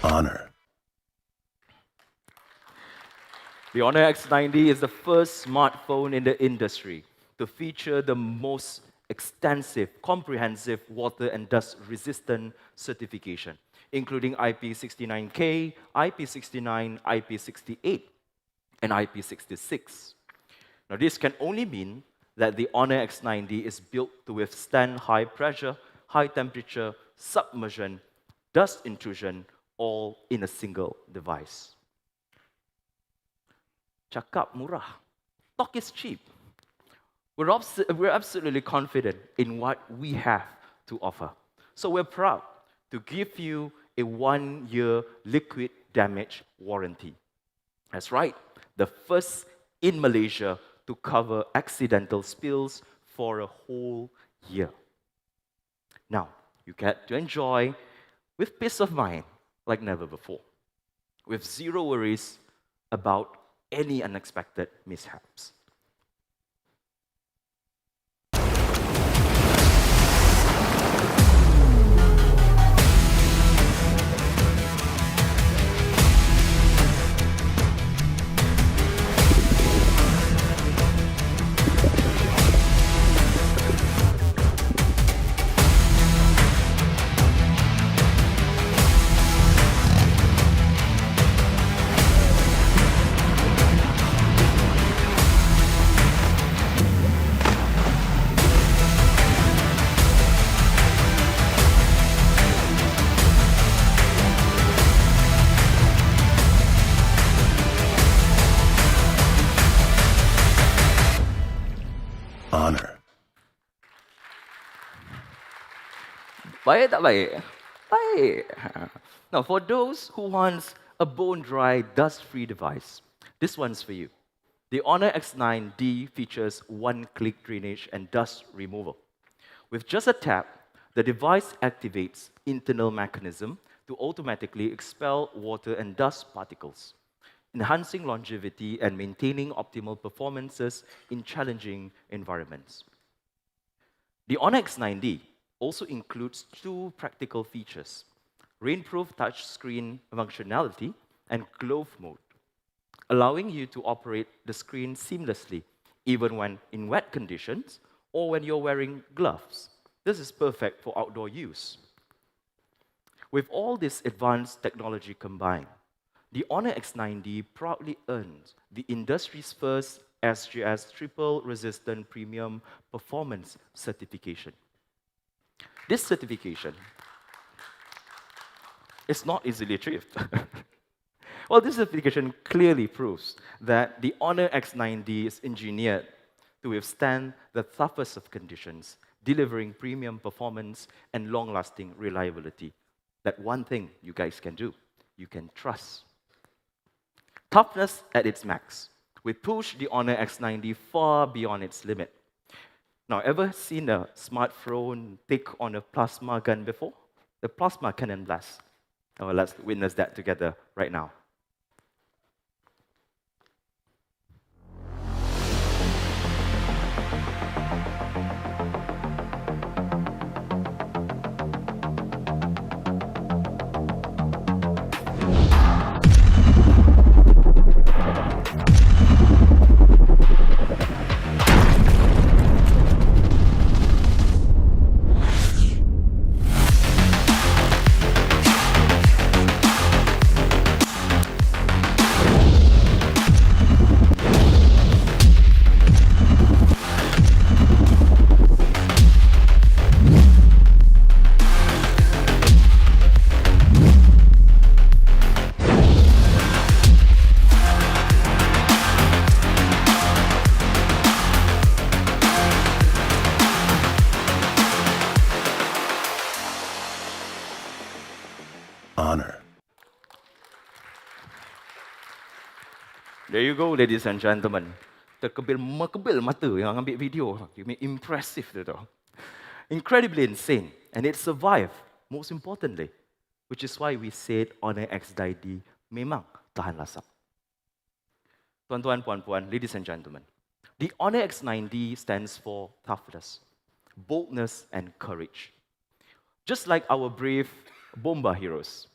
Speaker 1: Honor.
Speaker 9: The Honor X9d is the first smartphone in the industry to feature the most extensive, comprehensive water and dust resistant certification, including IP69K, IP69, IP68, and IP66. Now, this can only mean that the Honor X9d is built to withstand high pressure, high temperature, submersion, dust intrusion, all in a single device. Cakap murah. Talk is cheap. We're absolutely confident in what we have to offer. So we're proud to give you a 1-year liquid damage warranty. That's right, the first in Malaysia to cover accidental spills for a whole year. Now, you get to enjoy with peace of mind like never before, with zero worries about any unexpected mishaps.
Speaker 1: Honor.
Speaker 9: Baik tak baik? Baik. Now, for those who want a bone-dry, dust-free device, this one's for you. The Honor X9d features one-click drainage and dust removal. With just a tap, the device activates internal mechanism to automatically expel water and dust particles, enhancing longevity and maintaining optimal performances in challenging environments. The Honor X9d also includes 2 practical features: rainproof touchscreen functionality and glove mode, allowing you to operate the screen seamlessly, even when in wet conditions or when you're wearing gloves. This is perfect for outdoor use. With all this advanced technology combined, the Honor X9d proudly earned the industry's first SGS Triple Resistant Premium Performance certification. This certification is not easily achieved. Well, this certification clearly proves that the Honor X9d is engineered to withstand the toughest of conditions, delivering premium performance and long-lasting reliability. That one thing you guys can do, you can trust. Toughness at its max. We push the Honor X9d far beyond its limit. Now, ever seen a smartphone take on a plasma gun before? The plasma cannon blast. Oh, let's witness that together right now.
Speaker 1: Honor.
Speaker 9: There you go, ladies and gentlemen. Terkebil-mekebil mata yang ambil video. Impressive tu tau. Incredibly insane. And it survived, most importantly. Which is why we said Honor X9d memang tahan lasak. Tuan-tuan, puan-puan, ladies and gentlemen. The Honor X9d stands for toughness, boldness, and courage. Just like our brave Bomba heroes,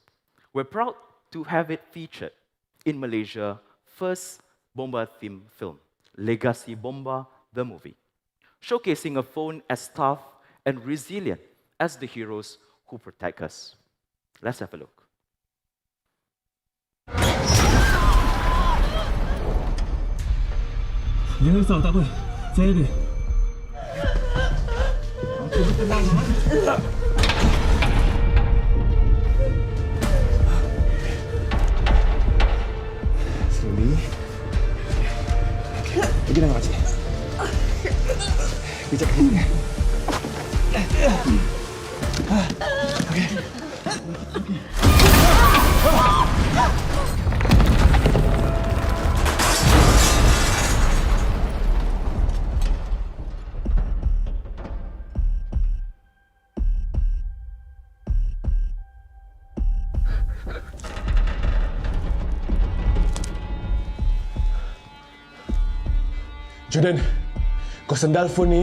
Speaker 9: we're proud to have it featured in Malaysia's first Bomba-themed film, Legacy Bomba, the movie, showcasing a phone as tough and resilient as the heroes who protect us. Let's have a look.
Speaker 3: Jangan risau, tak apa. Saya ada.
Speaker 5: Jordan, kau sendal phone ni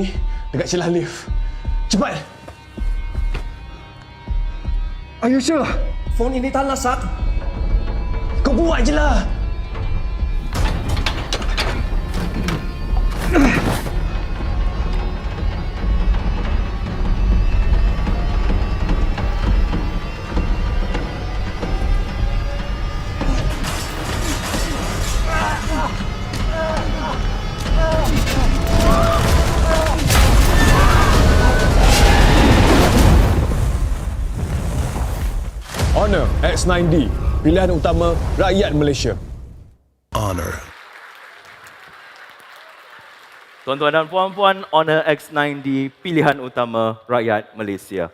Speaker 5: dekat celah lift. Cepat!
Speaker 2: Are you sure?
Speaker 4: Phone ini tak lasak.
Speaker 5: Kau buat je lah! Honor X9d, pilihan utama rakyat Malaysia.
Speaker 1: Honor.
Speaker 9: Tuan-tuan dan puan-puan, Honor X9d, pilihan utama rakyat Malaysia.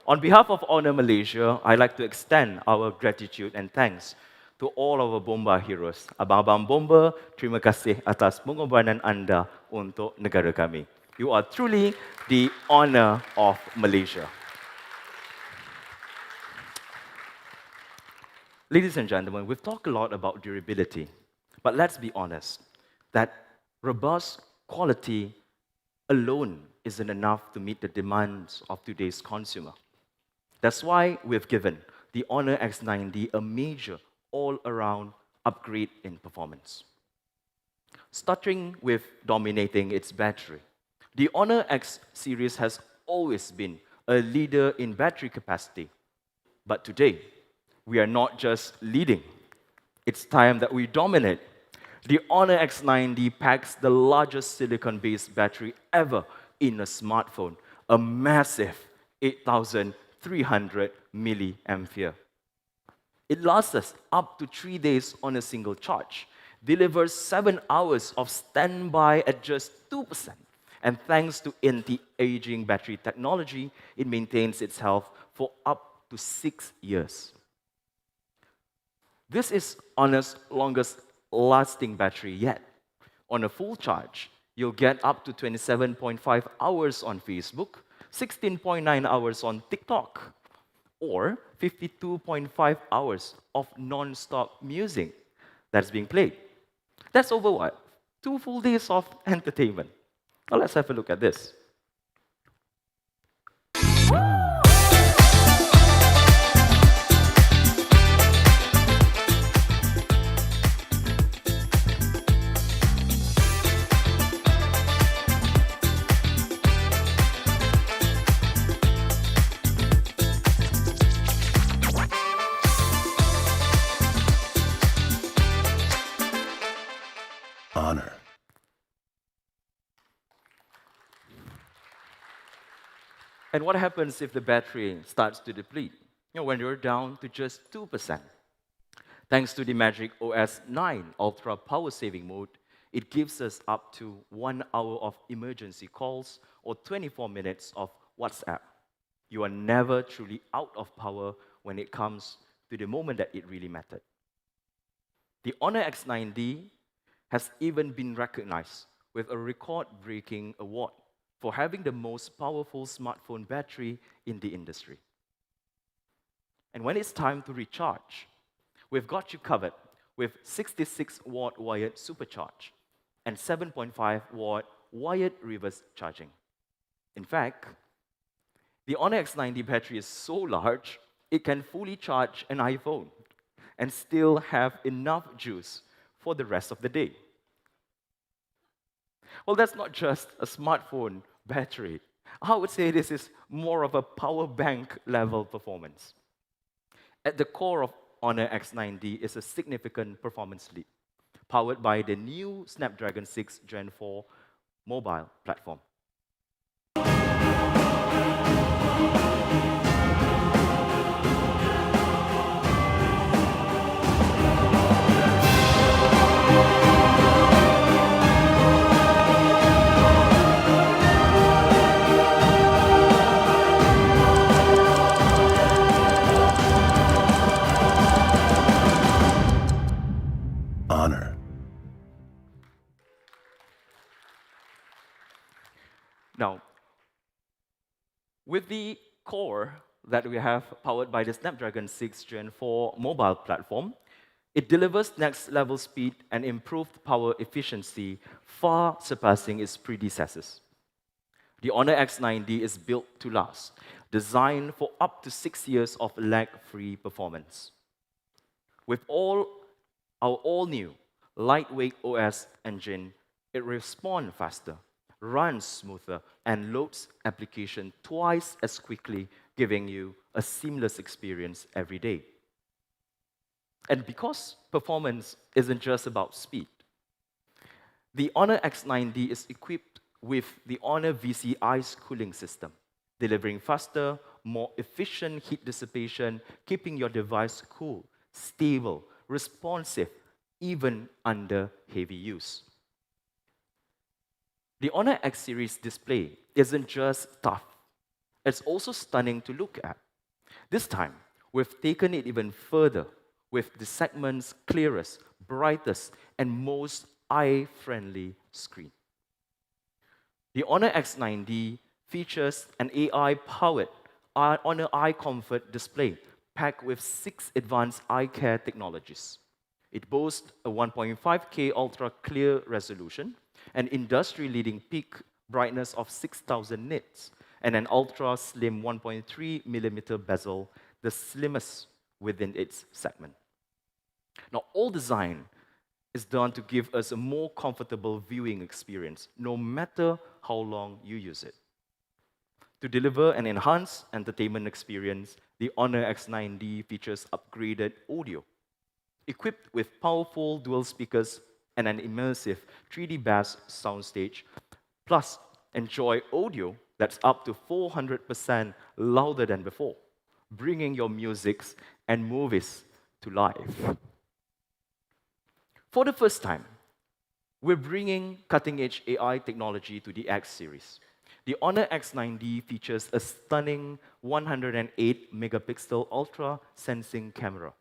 Speaker 9: On behalf of Honor Malaysia, I'd like to extend our gratitude and thanks to all our bomba heroes. Abang-abang bomba, terima kasih atas pengorbanan anda untuk negara kami. You are truly the honor of Malaysia. Ladies and gentlemen, we've talked a lot about durability, but let's be honest, that robust quality alone isn't enough to meet the demands of today's consumer. That's why we've given the Honor X9d a major all-around upgrade in performance. Starting with dominating its battery, the Honor X series has always been a leader in battery capacity, but today, we are not just leading. It's time that we dominate. The Honor X9d packs the largest silicon-based battery ever in a smartphone, a massive 8,300 milliampere. It lasts us up to 3 days on a single charge, delivers 7 hours of standby at just 2%, and thanks to anti-aging battery technology, it maintains its health for up to 6 years. This is Honor's longest lasting battery yet. On a full charge, you'll get up to 27.5 hours on Facebook, 16.9 hours on TikTok, or 52.5 hours of non-stop music that's being played. That's over what? 2 full days of entertainment. Now let's have a look at this.
Speaker 1: Honor.
Speaker 9: And what happens if the battery starts to deplete? When you're down to just 2%. Thanks to the Magic OS 9 Ultra Power Saving Mode, it gives us up to 1 hour of emergency calls or 24 minutes of WhatsApp. You are never truly out of power when it comes to the moment that it really mattered. The Honor X9d has even been recognized with a record-breaking award for having the most powerful smartphone battery in the industry. And when it's time to recharge, we've got you covered with 66-watt wired supercharge and 7.5-watt wired reverse charging. In fact, the Honor X9d battery is so large, it can fully charge an iPhone and still have enough juice for the rest of the day. Well, that's not just a smartphone battery. I would say this is more of a power bank level performance. At the core of Honor X9d is a significant performance leap, powered by the new Snapdragon 6 Gen 4 mobile platform.
Speaker 1: Honor.
Speaker 9: Now, with the core that we have powered by the Snapdragon 6 Gen 4 mobile platform, It delivers next-level speed and improved power efficiency, far surpassing its predecessors. The Honor X9d is built to last, designed for up to 6 years of lag-free performance. With our all-new, lightweight OS engine, it responds faster, runs smoother, and loads application twice as quickly, giving you a seamless experience every day. And because performance isn't just about speed, the Honor X9d is equipped with the Honor VC ice cooling system, delivering faster, more efficient heat dissipation, keeping your device cool, stable, responsive, even under heavy use. The Honor X series display isn't just tough, it's also stunning to look at. This time, we've taken it even further with the segment's clearest, brightest, and most eye-friendly screen. The Honor X9d features an AI-powered Honor Eye Comfort display packed with 6 advanced eye care technologies. It boasts a 1.5K ultra-clear resolution, an industry-leading peak brightness of 6,000 nits, and an ultra-slim 1.3mm bezel, the slimmest within its segment. Now, all design is done to give us a more comfortable viewing experience, no matter how long you use it. To deliver an enhanced entertainment experience, the Honor X9d features upgraded audio. Equipped with powerful dual speakers and an immersive 3D bass soundstage, plus enjoy audio that's up to 400% louder than before, bringing your musics and movies to life. For the first time, we're bringing cutting-edge AI technology to the X series. The Honor X9d features a stunning 108-megapixel ultra-sensing camera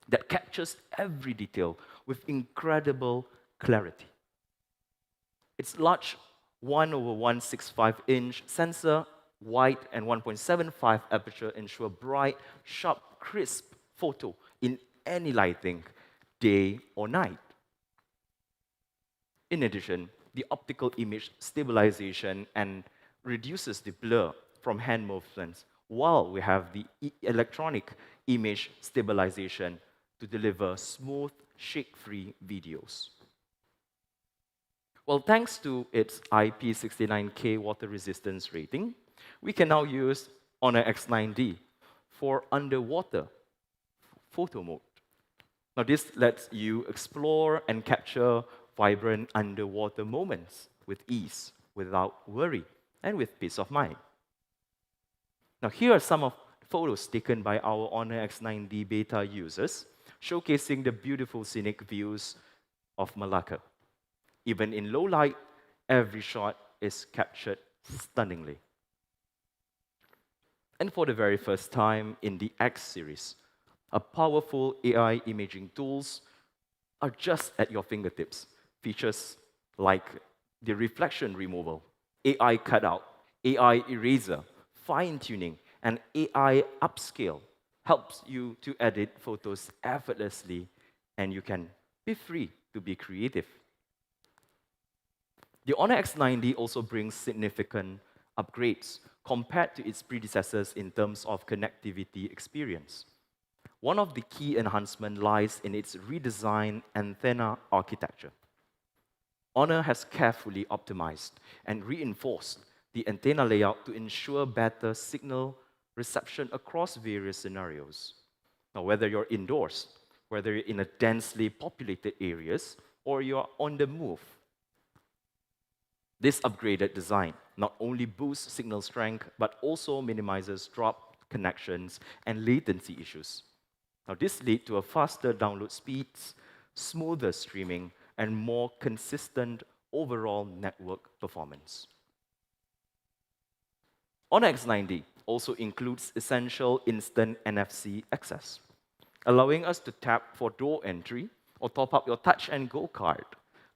Speaker 9: that captures every detail with incredible clarity. Its large 1/165-inch sensor, wide and 1.75 aperture ensure bright, sharp, crisp photo in any lighting, day or night. In addition, the optical image stabilization and reduces the blur from hand movements, while we have the electronic image stabilization to deliver smooth, shake-free videos. Well, thanks to its IP69K water resistance rating, we can now use Honor X9d for underwater photo mode. Now, this lets you explore and capture vibrant underwater moments with ease, without worry, and with peace of mind. Now, here are some of the photos taken by our Honor X9d beta users, showcasing the beautiful scenic views of Malacca. Even in low light, every shot is captured stunningly. And for the very first time in the X series, a powerful AI imaging tools are just at your fingertips. Features like the reflection removal, AI cutout, AI eraser, fine-tuning, and AI upscale helps you to edit photos effortlessly, and you can be free to be creative. The Honor X9d also brings significant upgrades compared to its predecessors in terms of connectivity experience. One of the key enhancements lies in its redesigned antenna architecture. Honor has carefully optimized and reinforced the antenna layout to ensure better signal reception across various scenarios. Now, whether you're indoors, whether you're in a densely populated areas, or you're on the move, this upgraded design not only boosts signal strength, but also minimizes drop connections and latency issues. Now, this leads to a faster download speeds, smoother streaming, and more consistent overall network performance. Honor X9d also includes essential instant NFC access, allowing us to tap for door entry or top up your Touch and Go card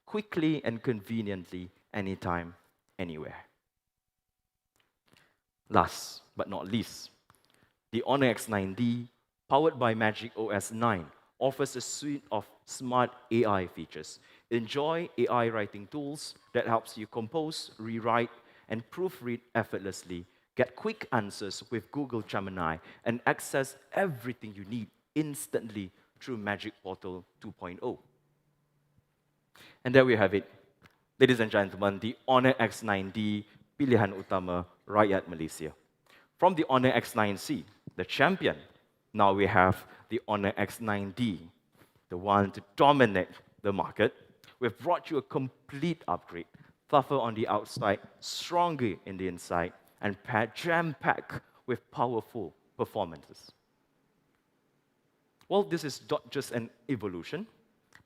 Speaker 9: quickly and conveniently anytime, anywhere. Last but not least, the Honor X9d, powered by Magic OS 9, offers a suite of smart AI features. Enjoy AI writing tools that helps you compose, rewrite, and proofread effortlessly. Get quick answers with Google Gemini and access everything you need instantly through Magic Portal 2.0. And there we have it. Ladies and gentlemen, the Honor X9D pilihan utama rakyat Malaysia. From the Honor X9C, the champion, now we have the Honor X9D, the one to dominate the market. We've brought you a complete upgrade, tougher on the outside, stronger in the inside, and jam-packed with powerful performances. Well, this is not just an evolution,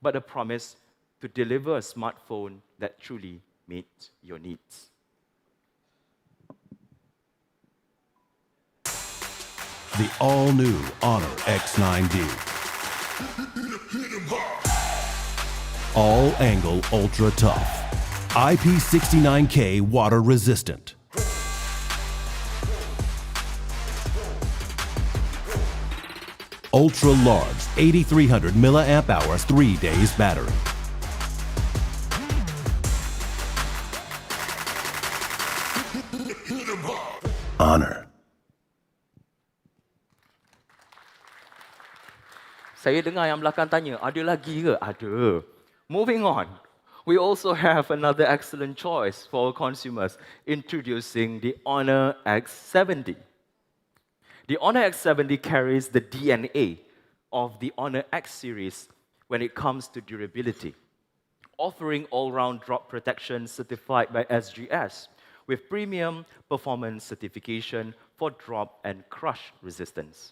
Speaker 9: but a promise to deliver a smartphone that truly meets your needs.
Speaker 1: The all-new Honor X9D. All-angle ultra tough. IP69K water resistant. Ultra large 8300 milliamp hours 3 days battery. Honor.
Speaker 9: Saya dengar yang belakang tanya, ada lagi ke? Ada. Moving on, we also have another excellent choice for our consumers, introducing the Honor X70. The Honor X70 carries the DNA of the Honor X series when it comes to durability, offering all-round drop protection certified by SGS with premium performance certification for drop and crush resistance.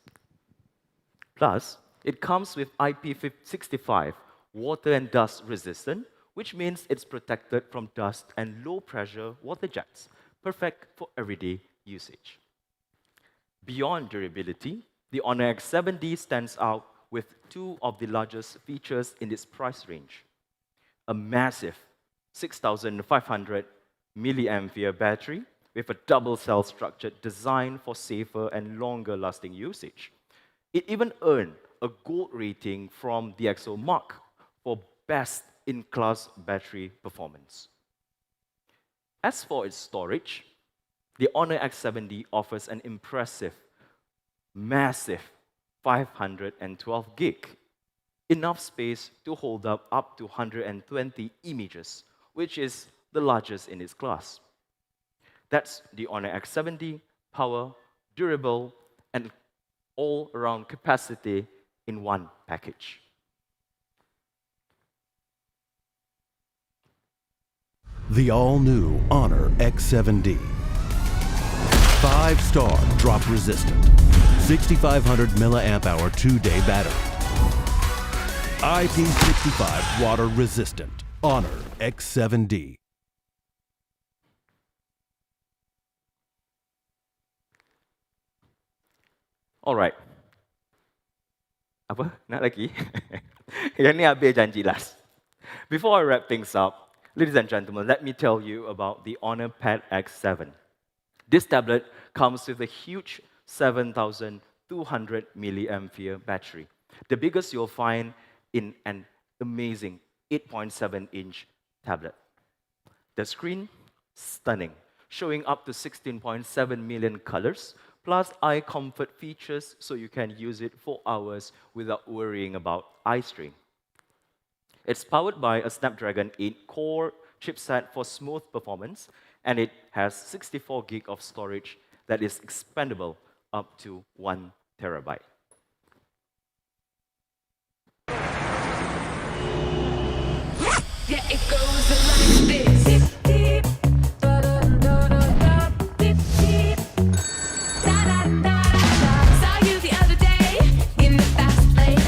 Speaker 9: Plus, it comes with IP65, water and dust resistant, which means it's protected from dust and low-pressure water jets, perfect for everyday usage. Beyond durability, the Honor X70 stands out with two of the largest features in its price range. A massive 6,500 milliampere battery with a double cell structure designed for safer and longer-lasting usage. It even earned a gold rating from the DxO Mark for best-in-class battery performance. As for its storage, the Honor X70 offers an impressive, massive 512 gig, enough space to hold up to 120 images, which is the largest in its class. That's the Honor X70, power, durable, and all-around capacity in one package.
Speaker 1: The all-new Honor X7D. 5-star drop resistant. 6,500 milliamp hour 2-day battery. IP65 water resistant. Honor X7D.
Speaker 9: All right. Apa? Nak lagi? Yang ni habis janji last. Before I wrap things up, ladies and gentlemen, let me tell you about the Honor Pad X7. This tablet comes with a huge 7,200 milliampere battery, the biggest you'll find in an amazing 8.7-inch tablet. The screen, stunning, showing up to 16.7 million colors, plus eye comfort features so you can use it for hours without worrying about eye strain. It's powered by a Snapdragon 8 core chipset for smooth performance, and it has 64 gig of storage that is expandable up to 1 terabyte.
Speaker 10: Yeah, it goes like this. Dip, dip, da-da-da-da-da, dip, dip, da-da-da-da-da. Saw you the other day in the fast lane.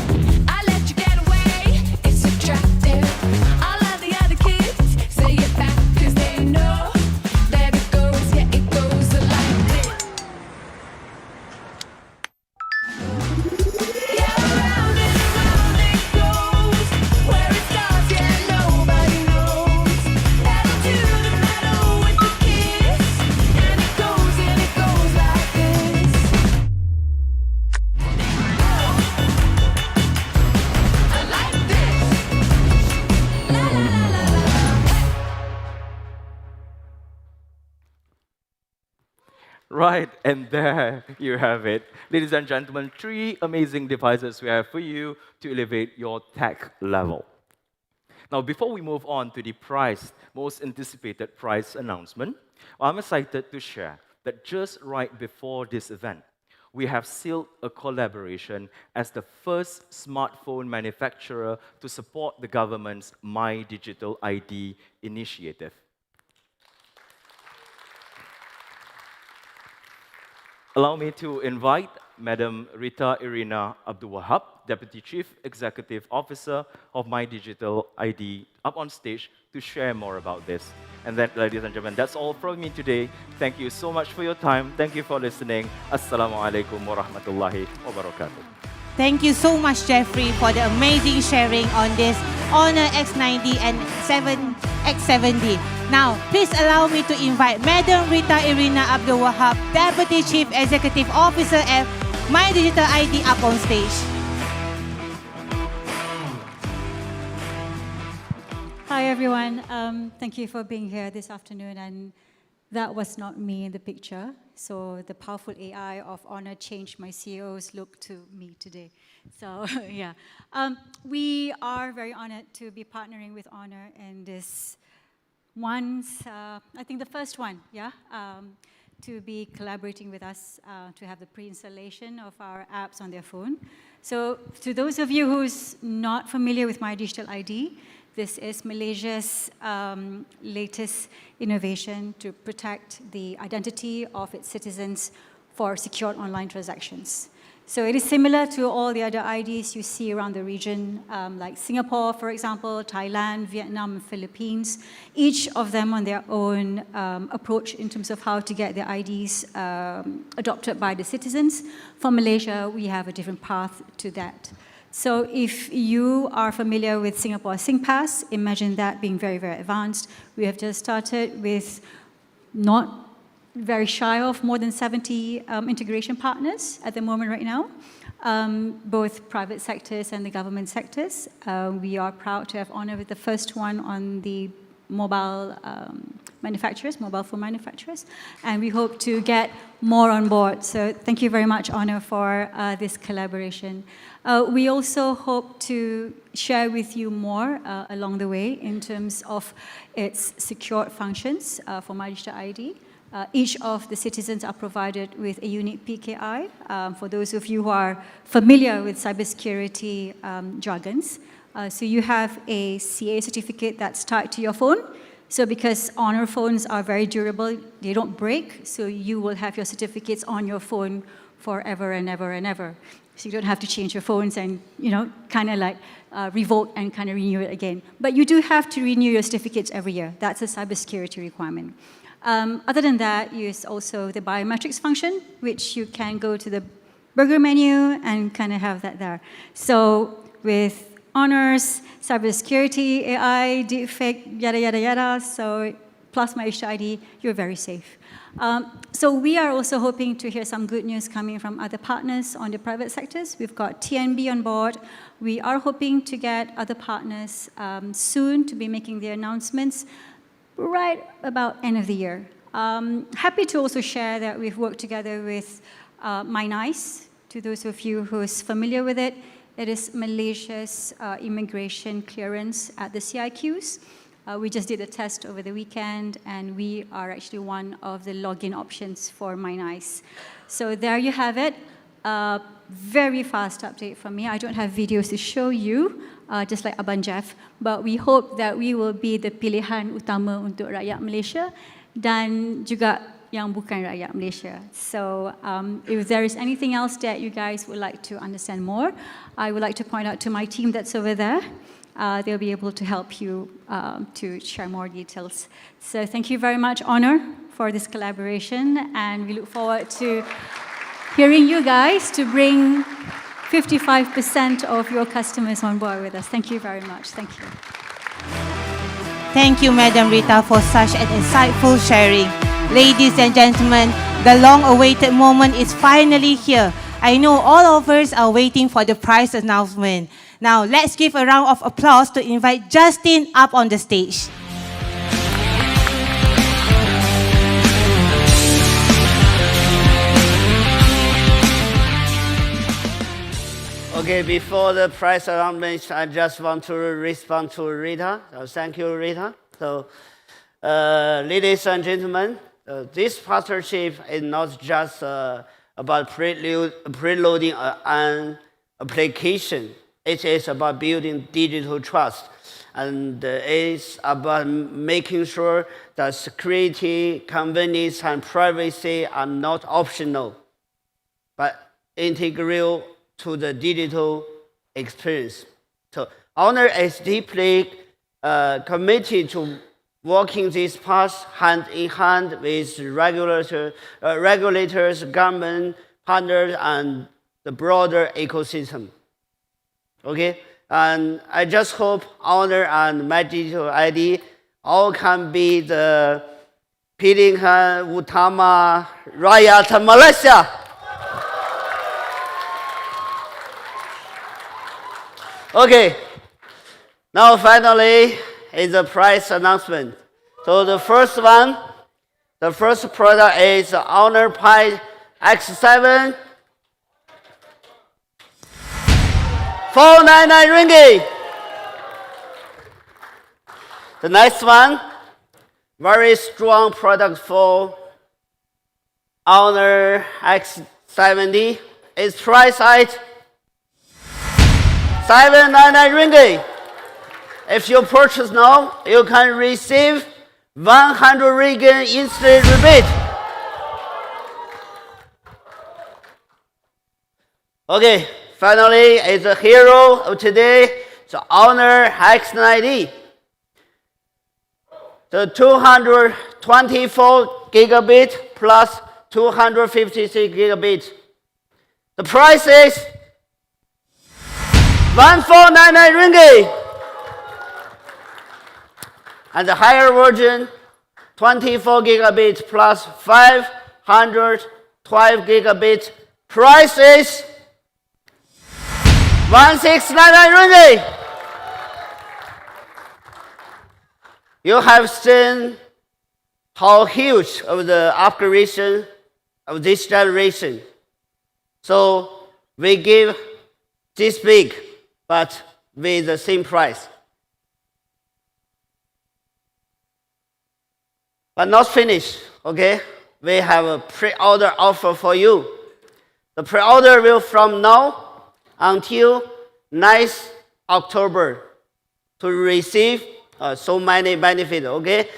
Speaker 10: I let you get away. It's attractive. All of the other kids say it back 'cause they know that it goes. Yeah, it goes like this. Yeah, around and around it goes. Where it starts, yeah, nobody knows. That
Speaker 9: right, and there you have it. Ladies and gentlemen, 3 amazing devices we have for you to elevate your tech level. Now, before we move on to the most anticipated prize announcement, I'm excited to share that just right before this event, we have sealed a collaboration as the first smartphone manufacturer to support the government's MyDigital ID initiative. Allow me to invite Madam Rita Irina Abdul Wahab, Deputy Chief Executive Officer of MyDigital ID, up on stage to share more about this. And then, ladies and gentlemen, that's all from me today. Thank you so much for your time. Thank you for listening. Assalamualaikum warahmatullahi wabarakatuh.
Speaker 7: Thank you so much, Jeffrey, for the amazing sharing on this Honor X9d and X7d. Now, please allow me to invite Madam Rita Irina Abdul Wahab, Deputy Chief Executive Officer at MyDigital ID, up on stage.
Speaker 11: Hi, everyone. Thank you for being here this afternoon. And that was not me in the picture. So the powerful AI of Honor changed my CEO's look to me today. So yeah, we are very honored to be partnering with Honor in this I think the first one, yeah, to be collaborating with us to have the pre-installation of our apps on their phone. So to those of you who's not familiar with MyDigital ID, this is Malaysia's latest innovation to protect the identity of its citizens for secured online transactions. So it is similar to all the other IDs you see around the region, like Singapore, for example, Thailand, Vietnam, and Philippines, each of them on their own approach in terms of how to get their IDs adopted by the citizens. For Malaysia, we have a different path to that. So if you are familiar with Singapore SingPass, imagine that being very, very advanced. We have just started with not very shy of more than 70 integration partners at the moment right now, both private sectors and the government sectors. We are proud to have Honor with the first one on the mobile phone manufacturers, and we hope to get more on board. So thank you very much, Honor, for this collaboration. We also hope to share with you more along the way in terms of its secured functions for MyDigital ID. Each of the citizens are provided with a unique PKI. For those of you who are familiar with cybersecurity jargons, so you have a CA certificate that's tied to your phone. So because Honor phones are very durable, they don't break, so you will have your certificates on your phone forever and ever and ever. So you don't have to change your phones and, kind of like revoke and kind of renew it again. But you do have to renew your certificates every year. That's a cybersecurity requirement. Other than that, use also the biometrics function, which you can go to the burger menu and kind of have that there. So with Honor's cybersecurity, AI, deepfake, yada, yada, yada, so plus MyDigital ID, you're very safe. So we are also hoping to hear some good news coming from other partners on the private sectors. We've got TNB on board. We are hoping to get other partners soon to be making their announcements right about end of the year. Happy to also share that we've worked together with MyNice. To those of you who's familiar with it, it is Malaysia's immigration clearance at the CIQs. We just did a test over the weekend, and we are actually one of the login options for MyNice. So there you have it. Very fast update from me. I don't have videos to show you, just like Abang Jeff, but we hope that we will be the pilihan utama untuk rakyat Malaysia dan juga yang bukan rakyat Malaysia. So if there is anything else that you guys would like to understand more, I would like to point out to my team that's over there. They'll be able to help you to share more details. So thank you very much, Honor, for this collaboration, and we look forward to hearing you guys to bring 55% of your customers on board with us. Thank you very much. Thank you.
Speaker 7: Thank you, Madam Rita, for such an insightful sharing. Ladies and gentlemen, the long-awaited moment is finally here. I know all of us are waiting for the prize announcement. Now, let's give a round of applause to invite Justin up on the stage.
Speaker 8: Okay, before the price announcement, I just want to respond to Rita. So thank you, Rita. So, ladies and gentlemen, this partnership is not just about preloading an application. It is about building digital trust. And it's about making sure that security, convenience, and privacy are not optional, but integral to the digital experience. So Honor is deeply committed to walking this path hand in hand with regulators, government partners, and the broader ecosystem. Okay, and I just hope Honor and MyDigital ID all can be the Pilihan Utama Rakyat Malaysia. Okay, now finally is the price announcement. So the first product is Honor Pi X7, 499 ringgit. The next one, very strong product for Honor X9d, is priced at 799 ringgit. If you purchase now, you can receive 100 ringgit instant rebate. Okay, finally, it's the hero of today, the Honor X9d. The 224 gigabit plus 256 gigabit. The price is 1499 ringgit. And the higher version, 24 gigabit plus 512 gigabit. Price is 1699 ringgit. You have seen how huge of the upgradation of this generation. So we give this big, but with the same price. But not finished, okay? We have a pre-order offer for you. The pre-order will from now until 9th October to receive so many benefits, okay?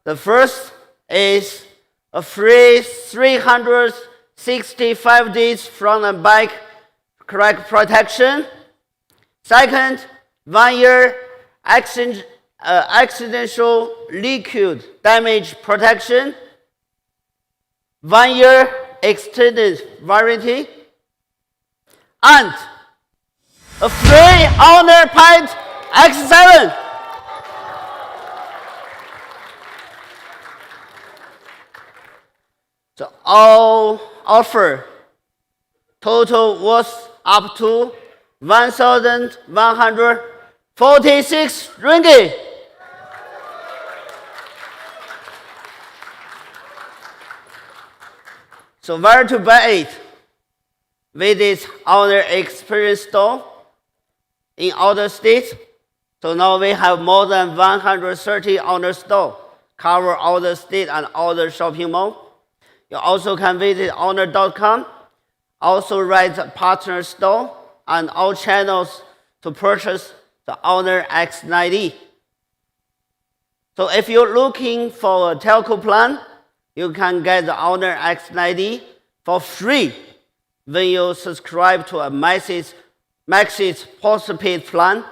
Speaker 8: The first is a free 365 days front and back crack protection. Second, 1 year accidental liquid damage protection. 1 year extended warranty. And a free Honor Pi X7. The all offer total was up to 1,146 ringgit. So where to buy it? Visit Honor Experience Store in all the states. So now we have more than 130 Honor stores, cover all the states and all the shopping malls. You also can visit honor.com, also write the partner store and all channels to purchase the Honor X9d. So if you're looking for a telco plan, you can get the Honor X9d for free when you subscribe to a Maxis postpaid plan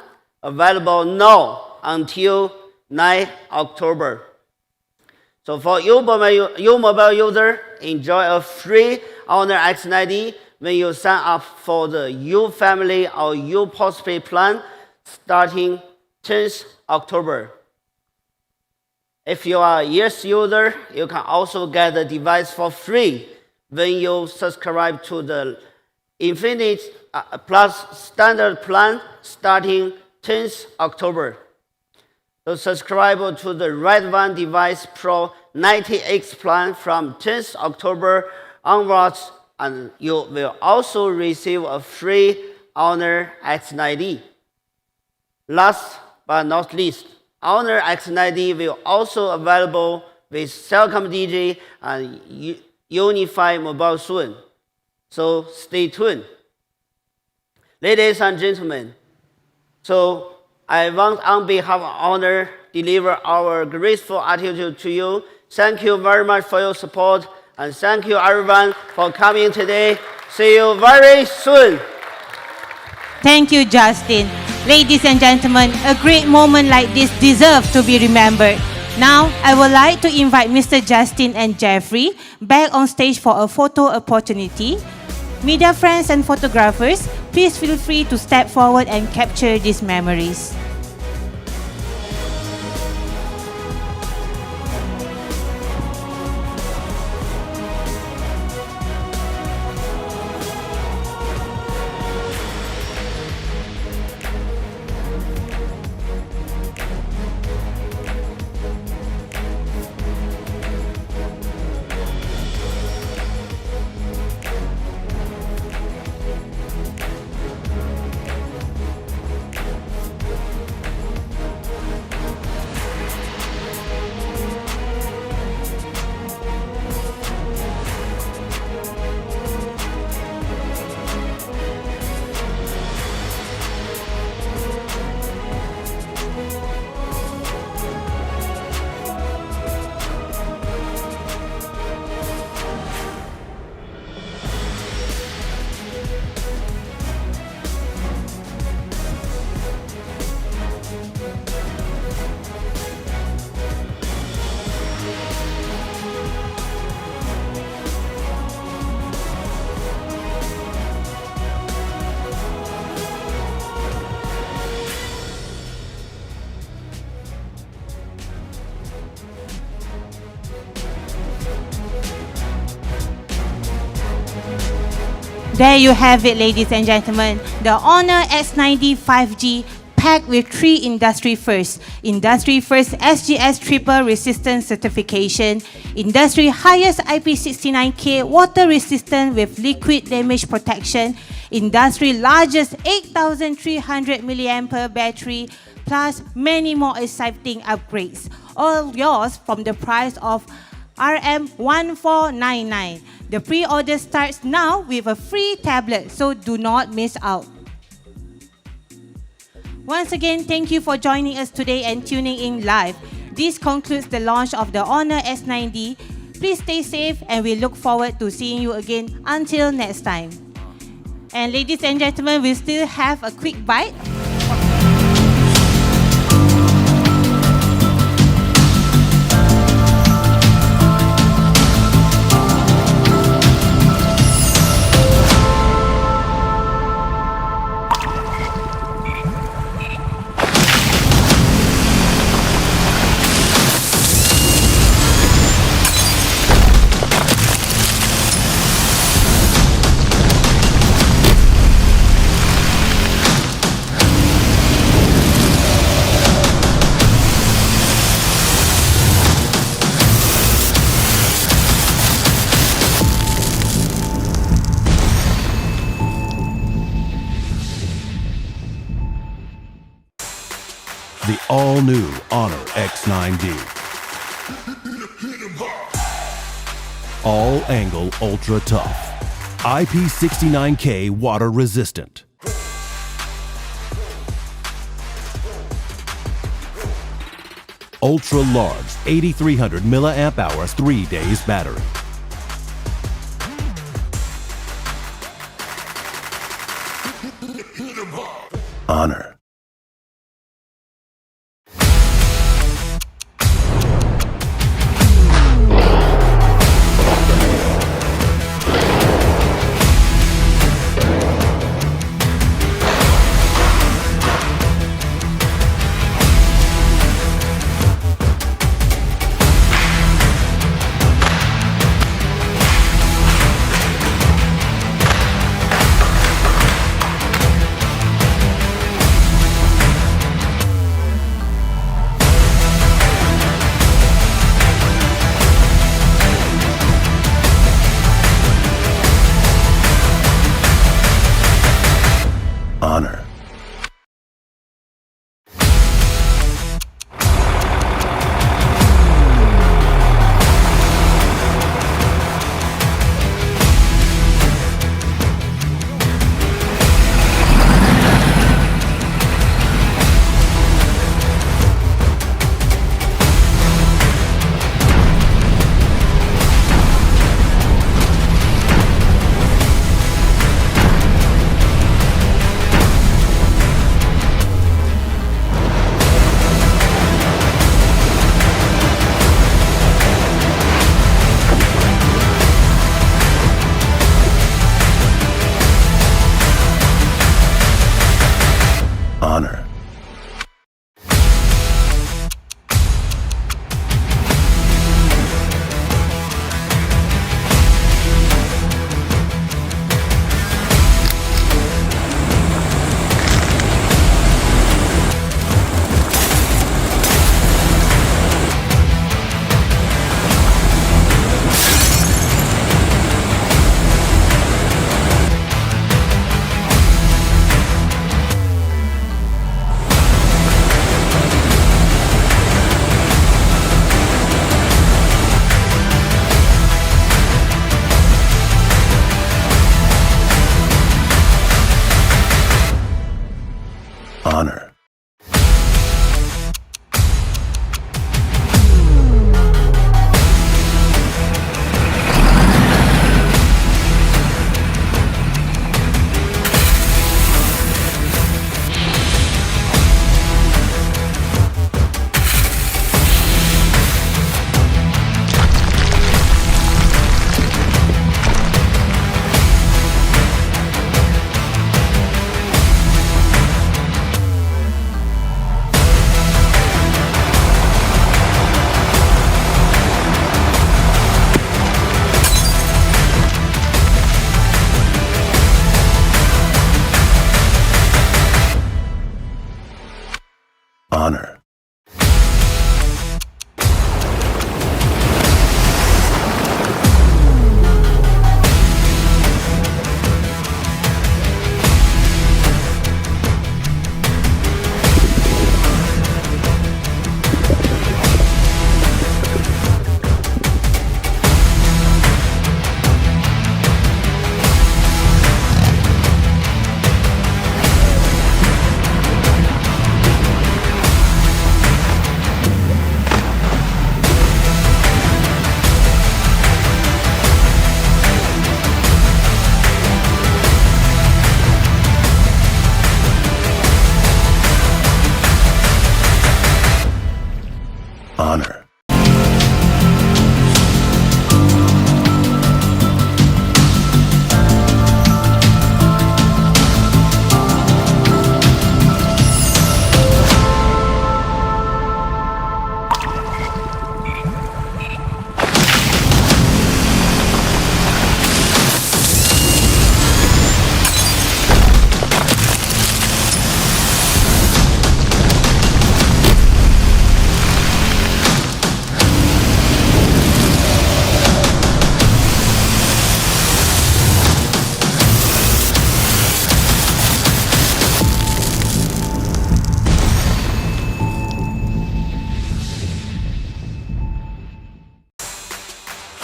Speaker 8: available now until 9 October. So for you mobile user, enjoy a free Honor X9d when you sign up for the U Family or U Postpaid plan starting 10th October. If you are a Yes user, you can also get the device for free when you subscribe to the Infinite Plus Standard plan starting 10th October. So subscribe to the Red One Device Pro 90X plan from 10th October onwards, and you will also receive a free Honor X9d. Last but not least, Honor X9d will also available with Cellcom DJ and Unified Mobile soon. So stay tuned. Ladies and gentlemen, so I want on behalf of Honor deliver our graceful attitude to you. Thank you very much for your support and thank you everyone for coming today. See you very soon.
Speaker 7: Thank you, Justin. Ladies and gentlemen, a great moment like this deserves to be remembered. Now, I would like to invite Mr. Justin and Jeffrey back on stage for a photo opportunity. Media friends and photographers, please feel free to step forward and capture these memories. There you have it, ladies and gentlemen. The Honor X9d 5G packed with 3 industry firsts. Industry first SGS triple resistance certification, industry highest IP69K water resistant with liquid damage protection, industry largest 8,300 mAh battery, plus many more exciting upgrades. All yours from the price of RM1499. The pre-order starts now with a free tablet, so do not miss out. Once again, thank you for joining us today and tuning in live. This concludes the launch of the Honor S9D. Please stay safe and we look forward to seeing you again until next time. And ladies and gentlemen, we still have a quick bite.
Speaker 1: The all-new Honor X9D. All-angle ultra tough. IP69K water resistant. Ultra large 8,300 milliamp hours 3 days battery. Honor. Honor. Honor.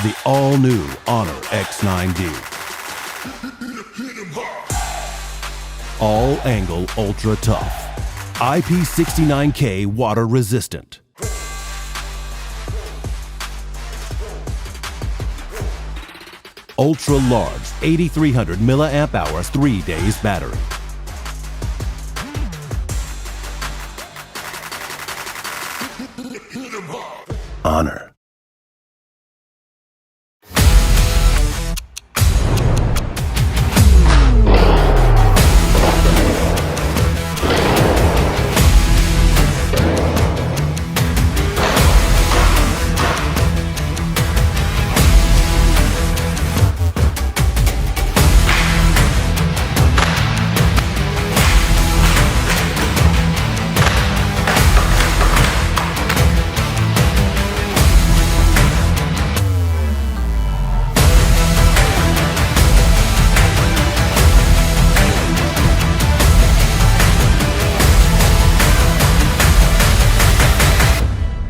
Speaker 1: The all-new Honor X9d. All-angle ultra tough. IP69K water resistant. Ultra large 8300 milliamp hours 3 days battery. Honor.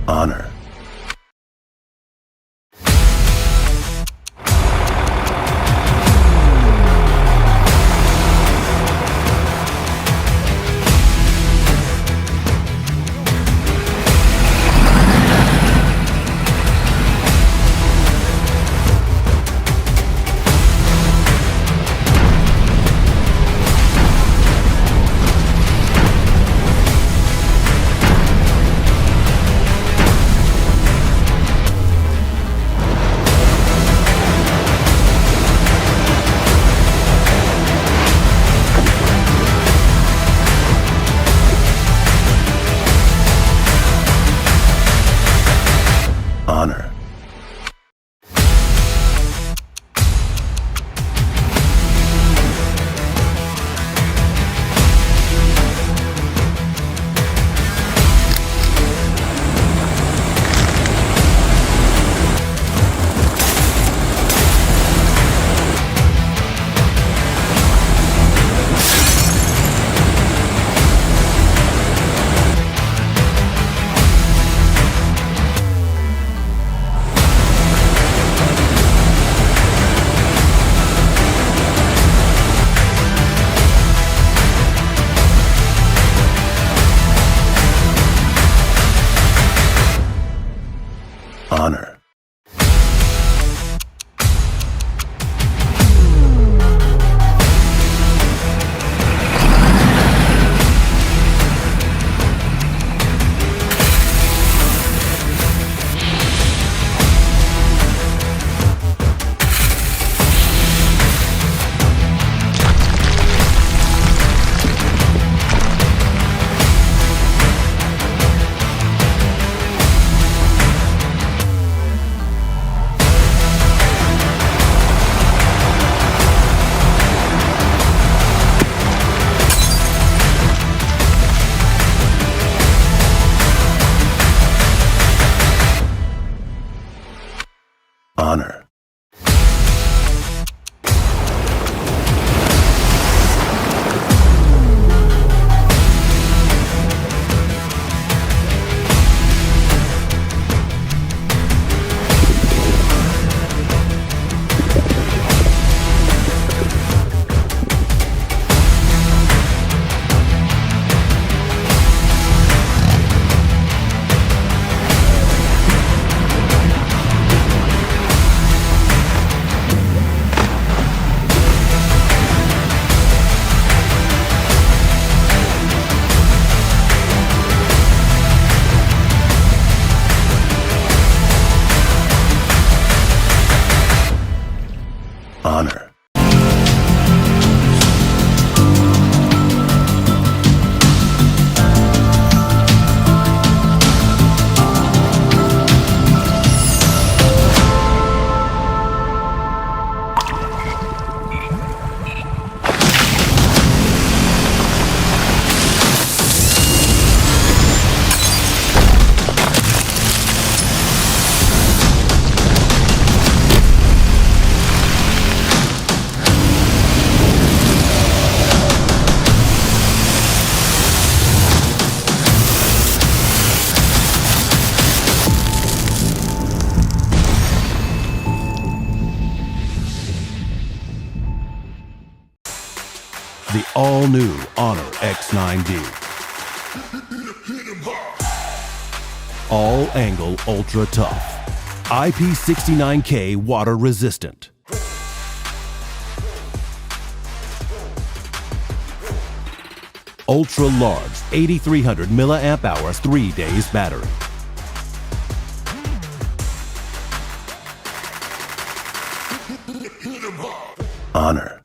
Speaker 1: Honor. Honor. Honor. all new Honor X9d. All angle ultra tough. IP69K water resistant. Ultra large 8300 milliamp hours 3 days battery. Honor.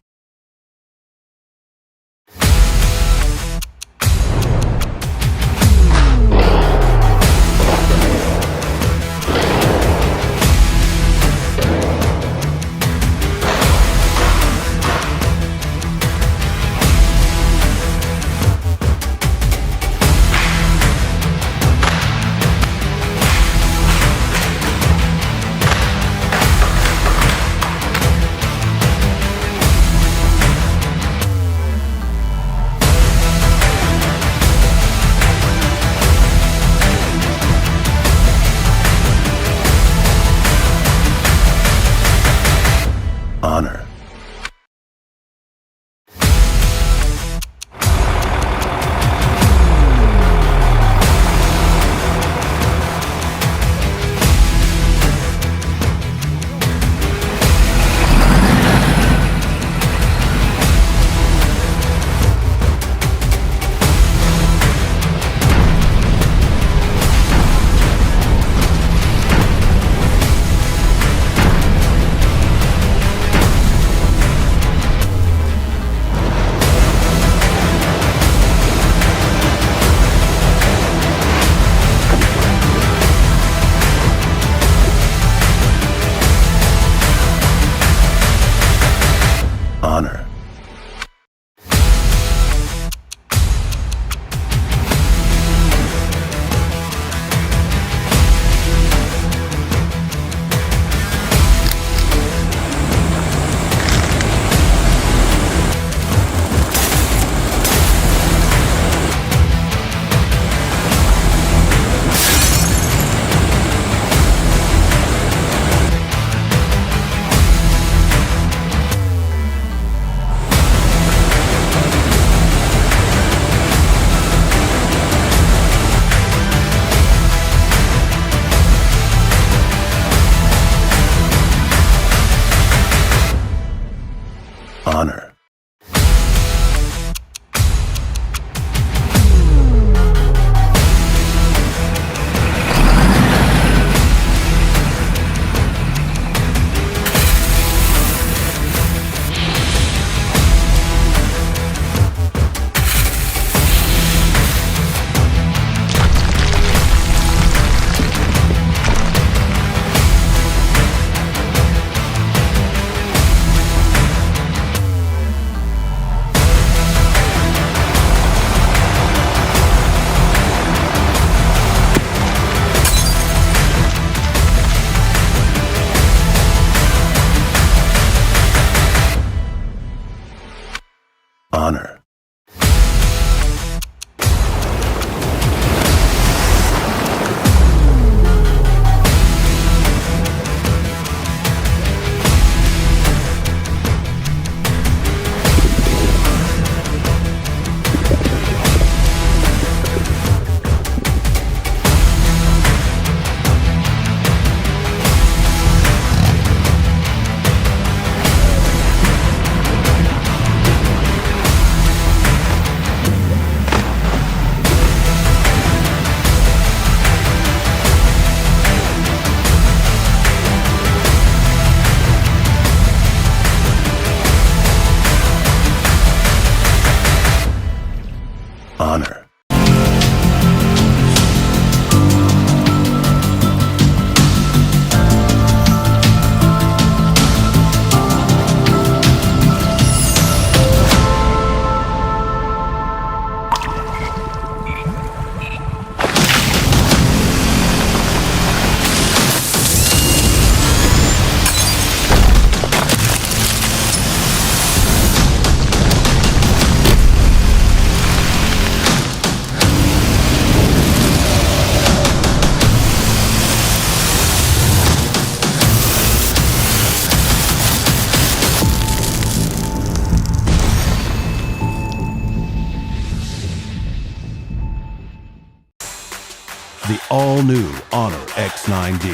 Speaker 1: The all-new Honor X9d.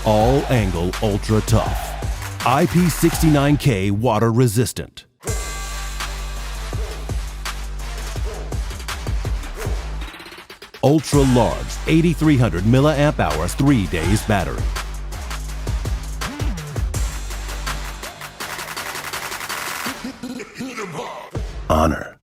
Speaker 1: All-angle ultra tough. IP69K water resistant. Ultra large 8300 milliamp hours 3 days battery. Honor.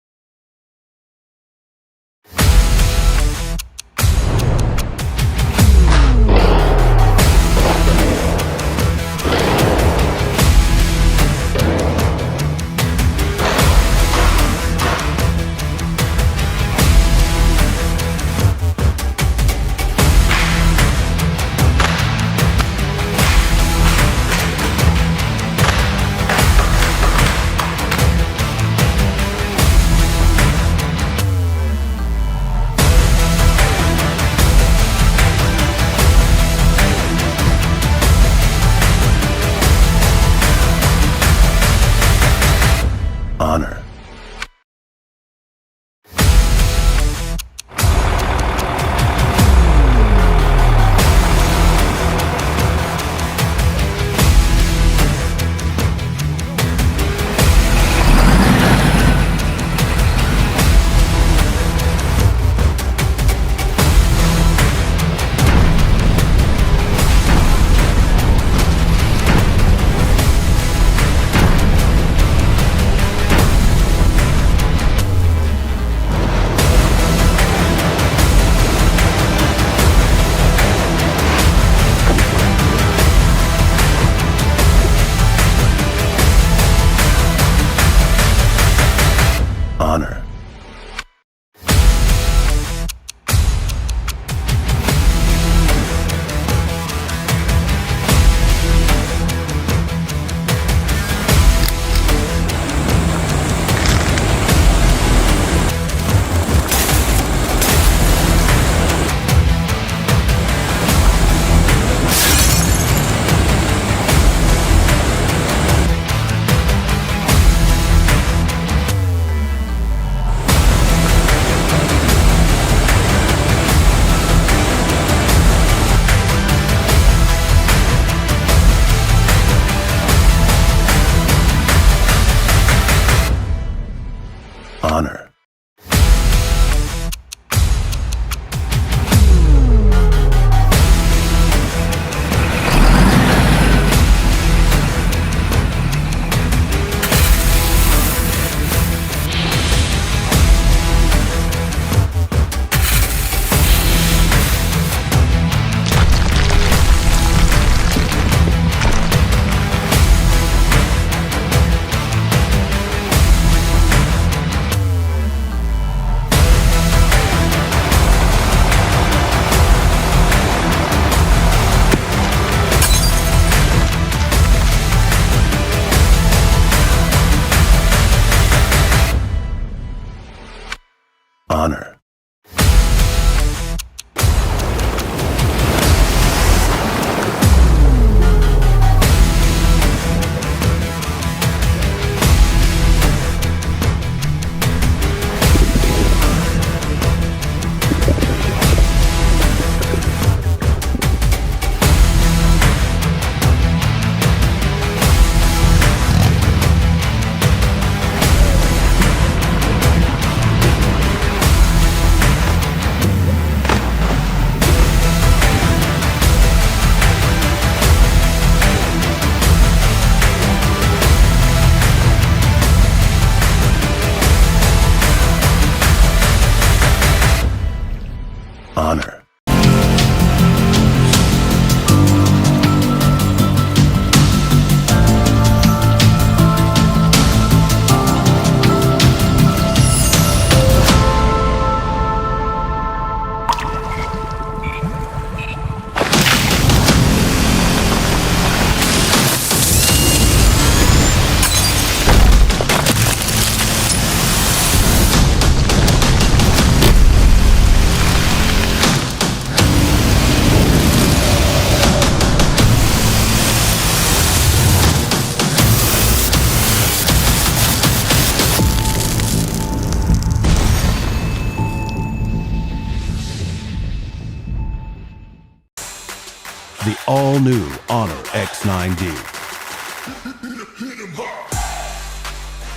Speaker 1: the all-new Honor X9d.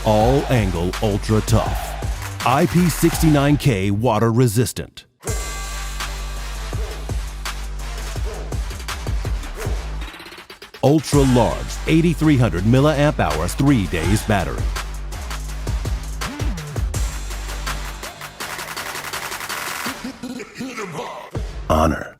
Speaker 1: All-angle ultra tough. IP69K water resistant. Ultra large 8300 milliamp hours 3 days battery. Honor.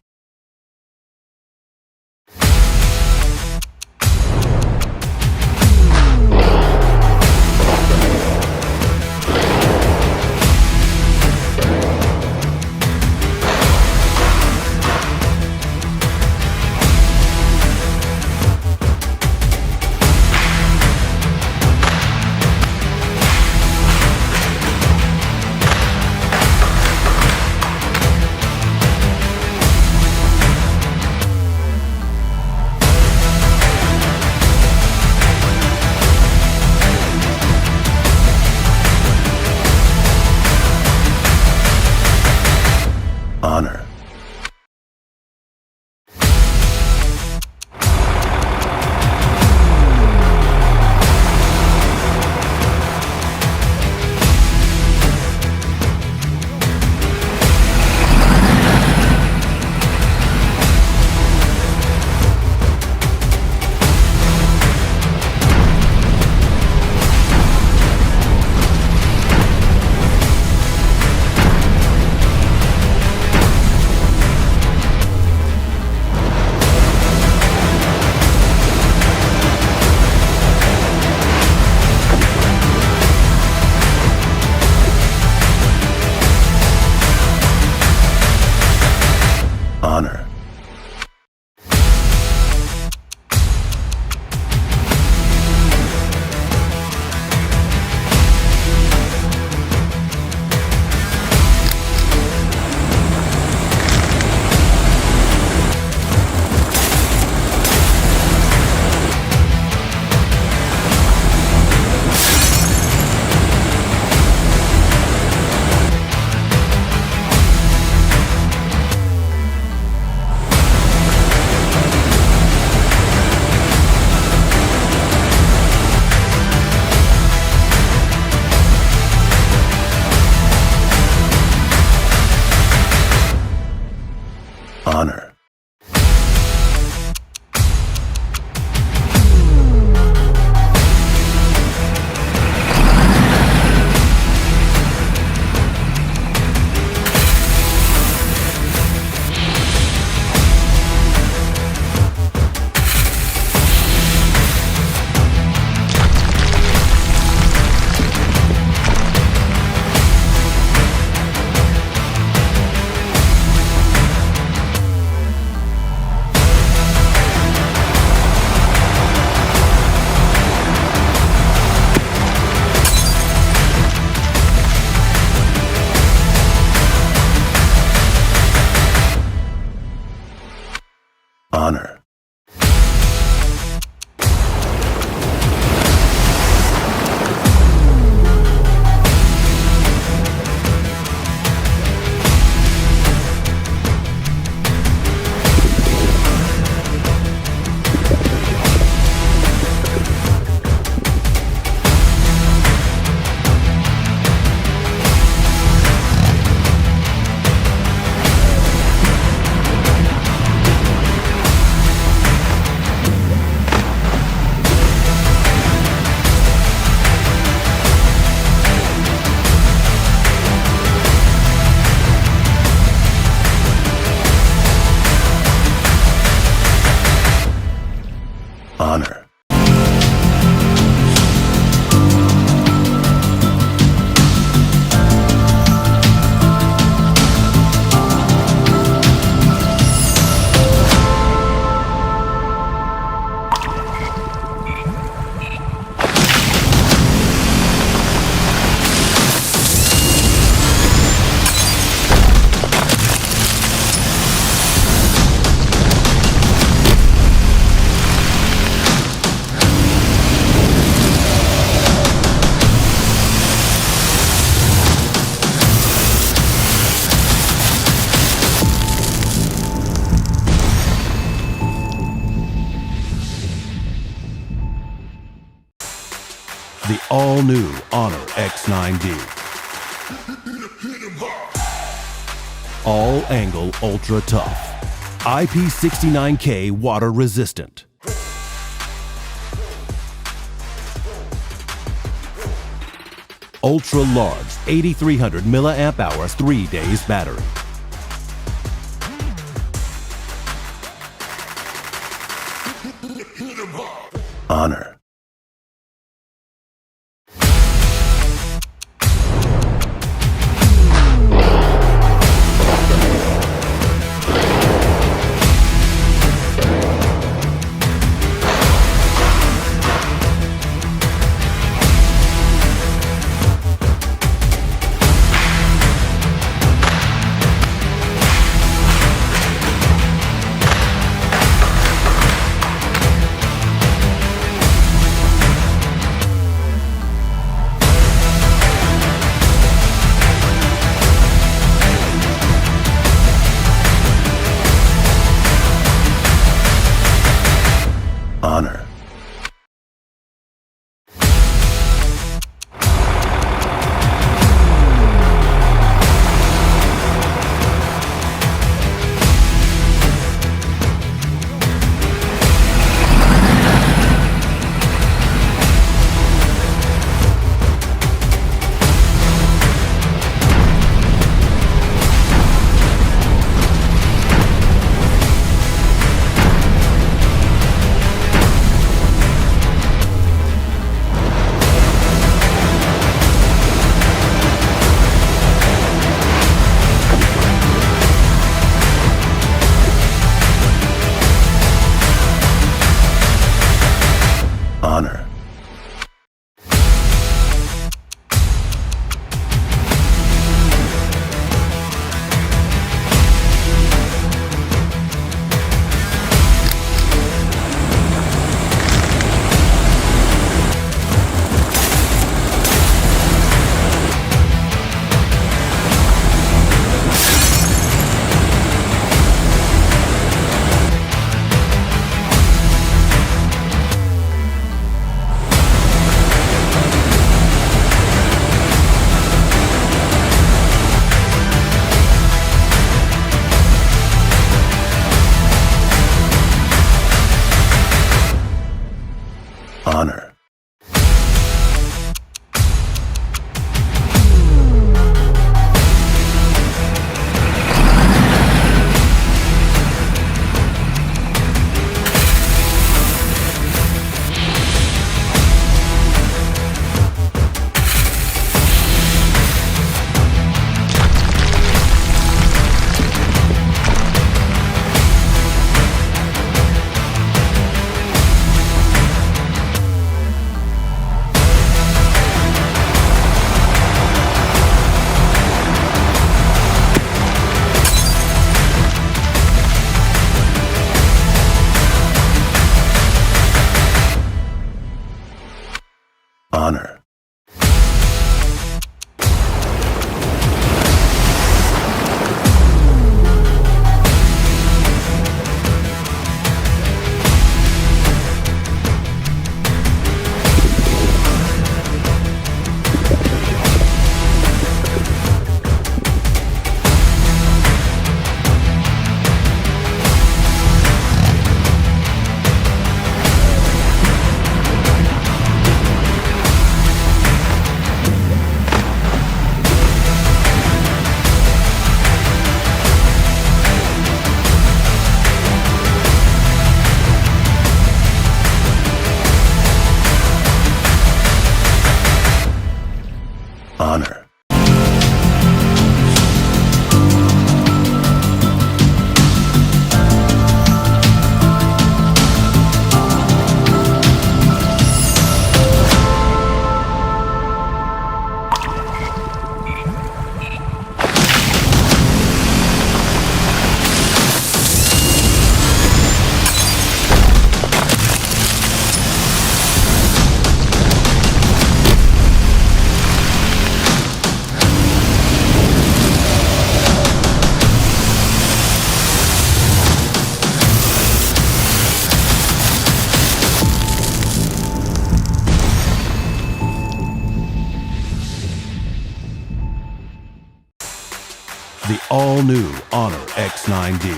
Speaker 1: All new Honor X9d. All angle ultra tough. IP69K water resistant. Ultra large 8300 milliamp hour 3 days battery. Honor. the all-new Honor X9d.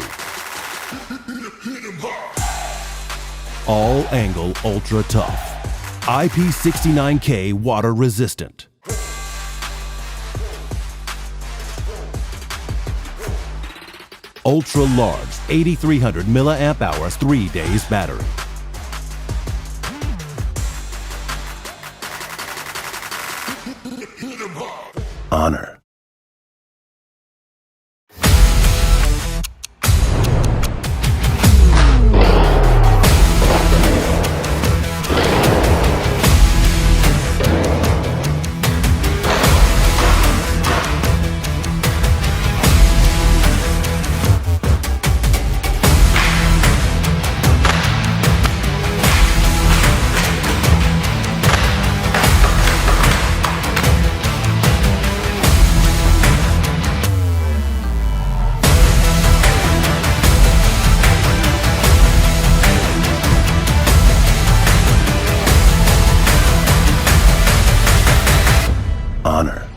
Speaker 1: All-angle ultra tough. IP69K water resistant. Ultra large 8300 milliamp hours 3 days battery. Honor. Honor.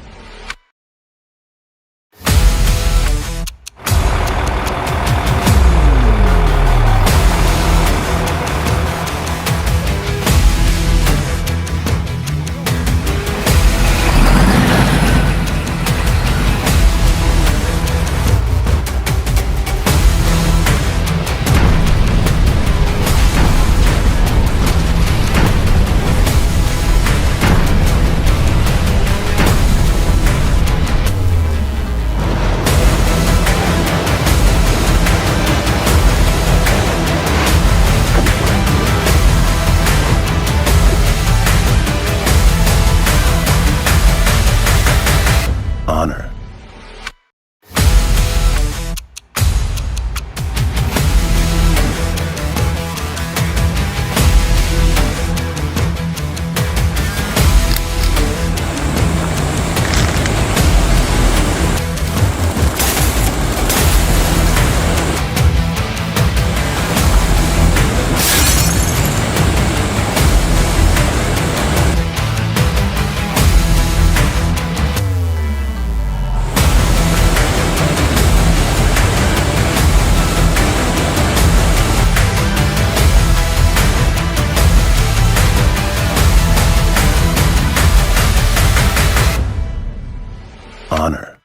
Speaker 1: Honor. Honor.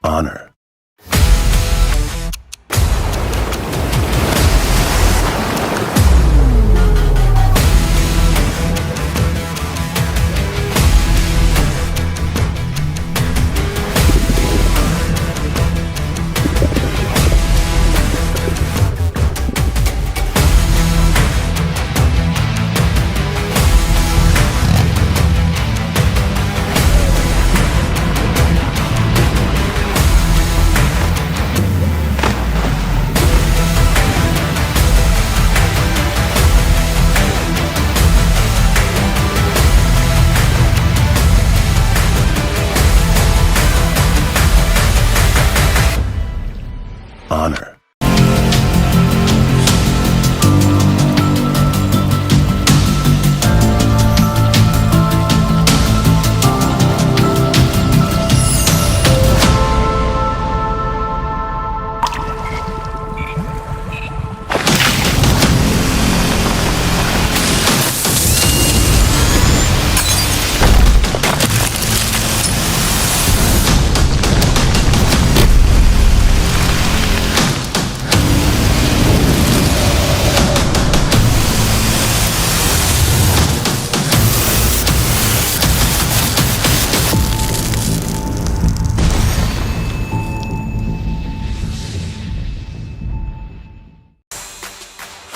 Speaker 1: Honor.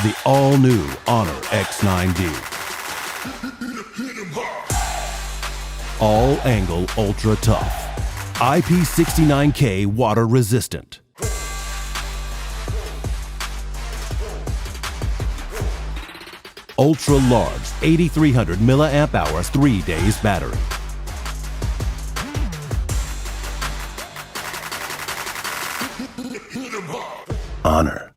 Speaker 1: The all-new Honor X9d. All-angle ultra tough. IP69K water resistant. Ultra large 8300 milliamp hours 3 days battery. Honor.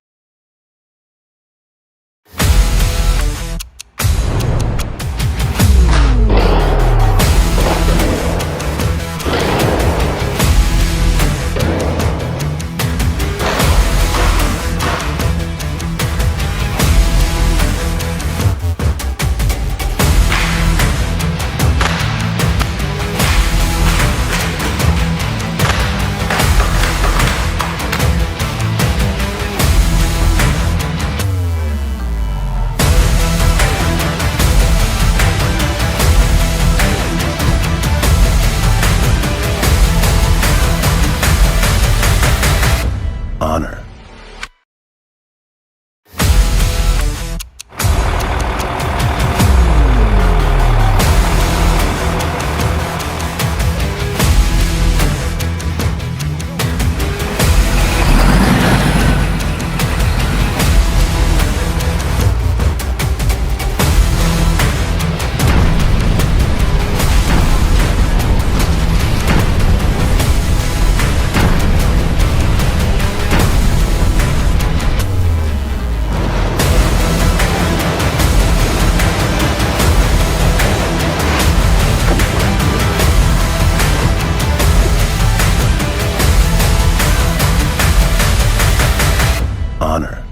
Speaker 1: Honor. Honor.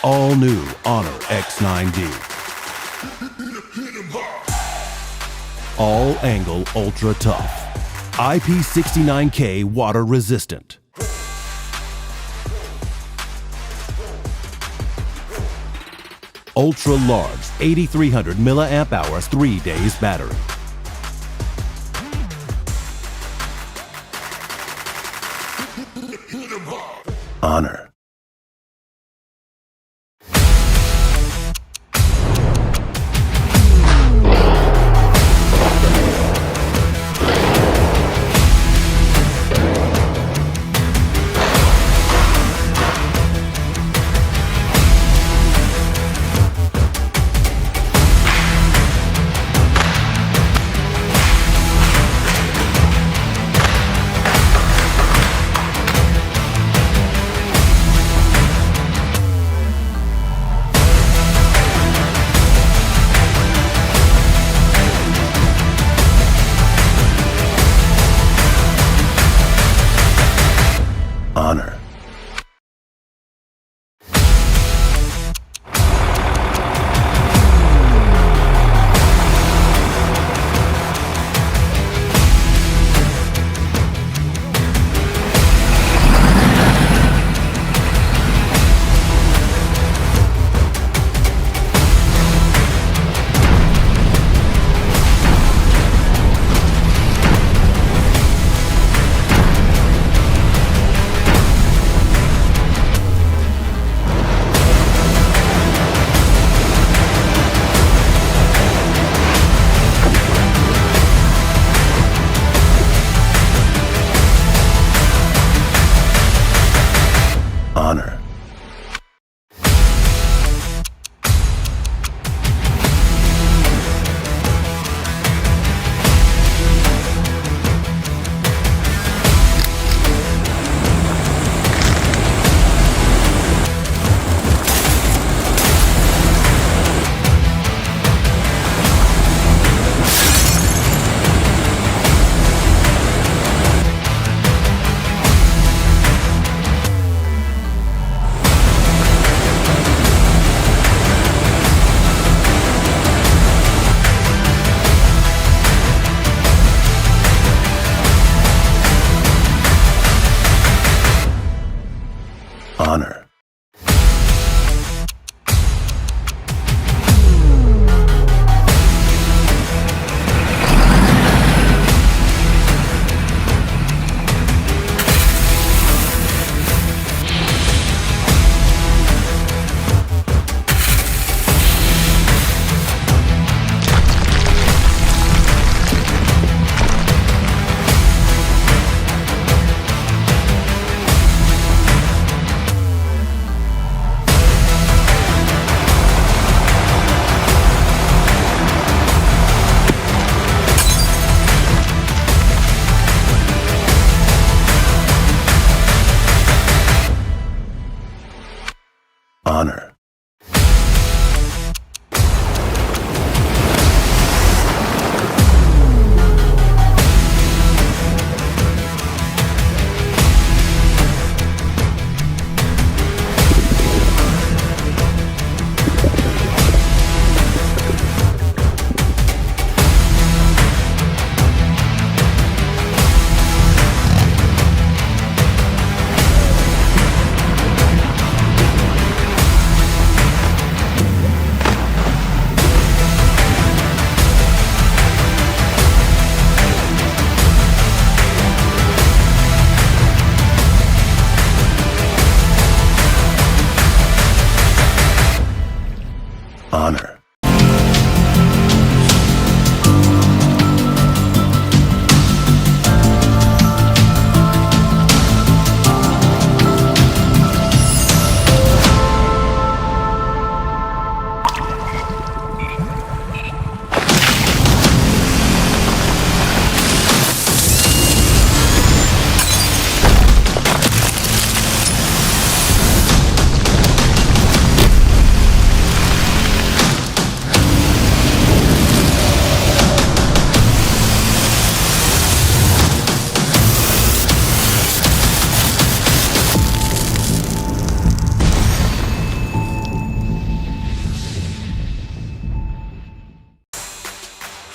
Speaker 1: All new Honor X9d. All angle ultra tough. IP69K water resistant. Ultra large 8300 milliamp hours 3 days battery. Honor.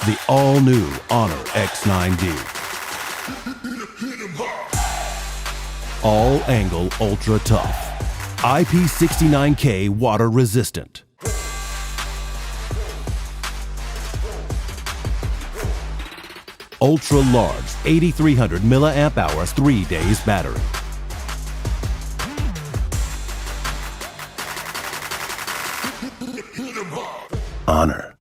Speaker 1: the all-new Honor X9d. All-angle ultra tough. IP69K water resistant. Ultra large 8300 milliamp hours 3 days battery. Honor.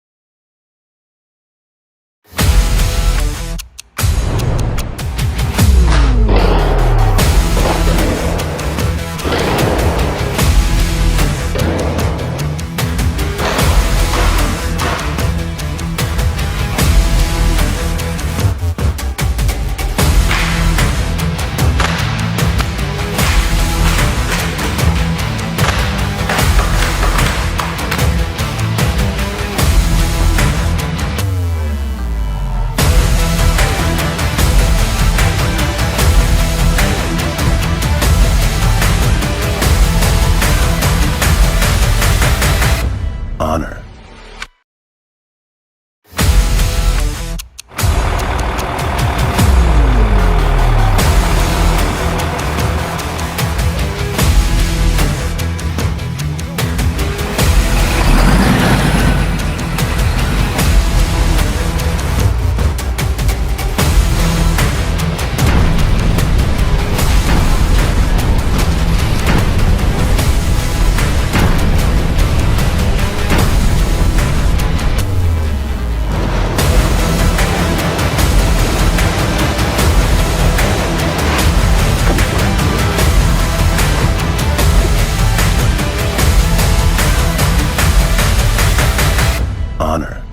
Speaker 1: Honor. Honor.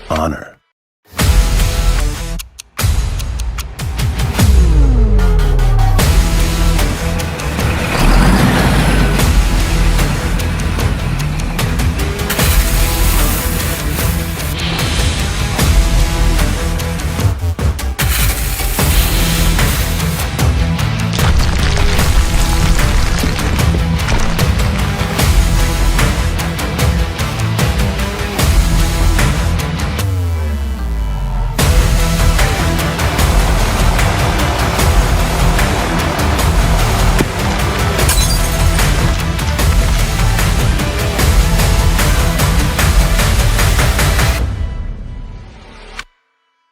Speaker 1: Honor.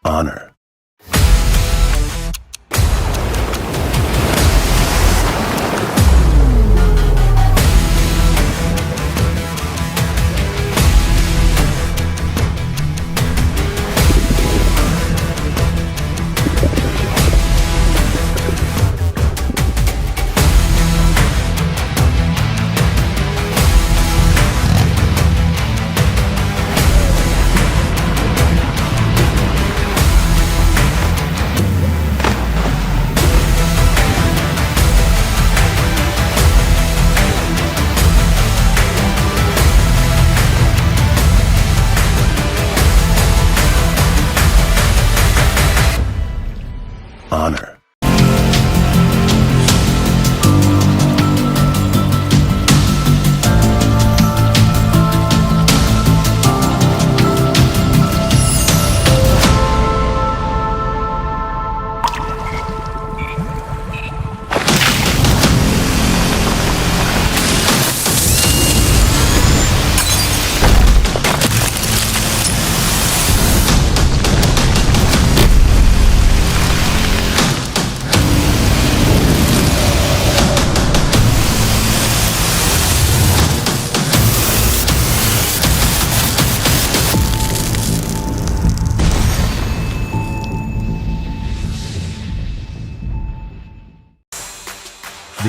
Speaker 1: Honor.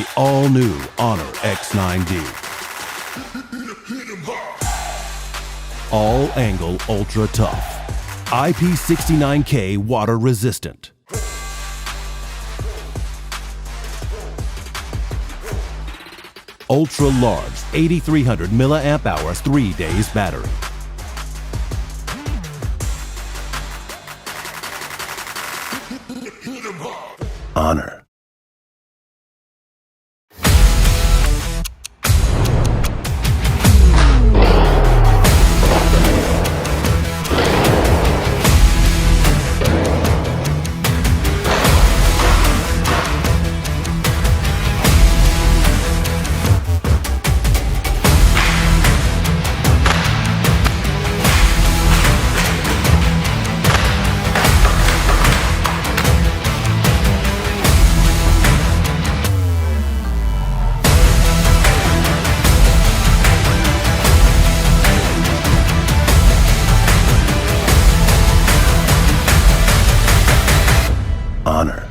Speaker 1: the all-new Honor X9d. All-angle ultra tough. IP69K water resistant. Ultra large 8300 milliamp hour 3 days battery. Honor. Honor.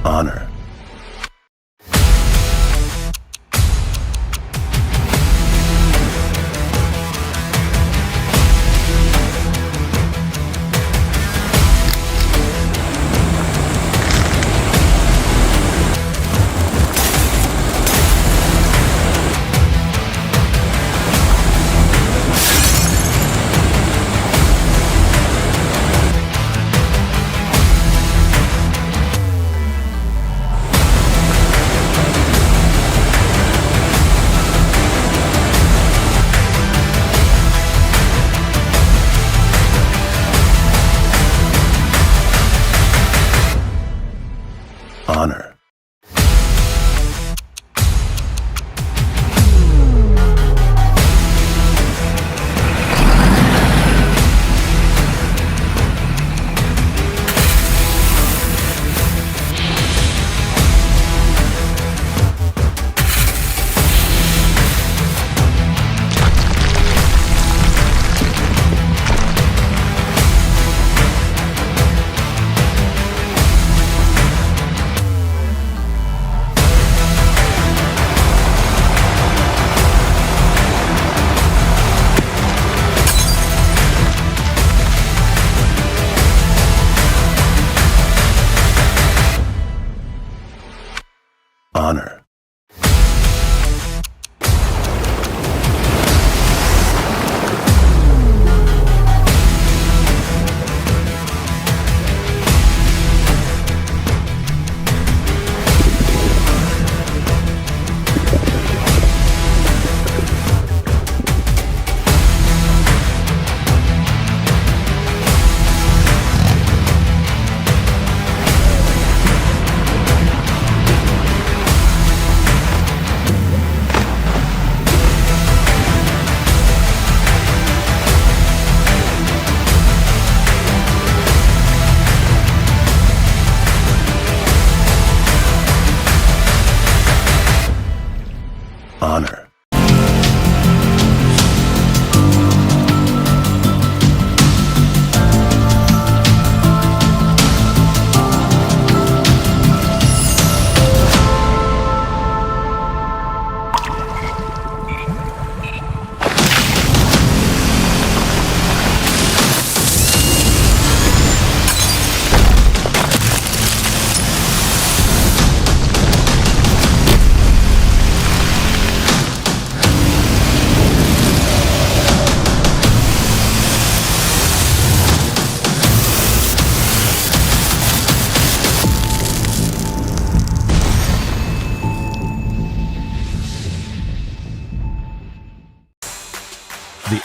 Speaker 1: Honor.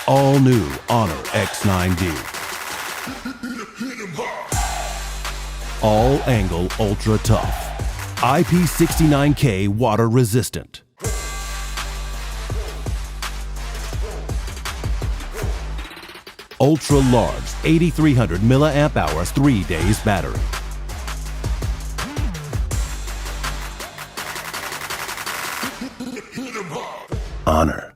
Speaker 1: All new Honor X9d. All angle ultra tough. IP69K water resistant. Ultra large 8300 milliamp hours 3 days battery. Honor.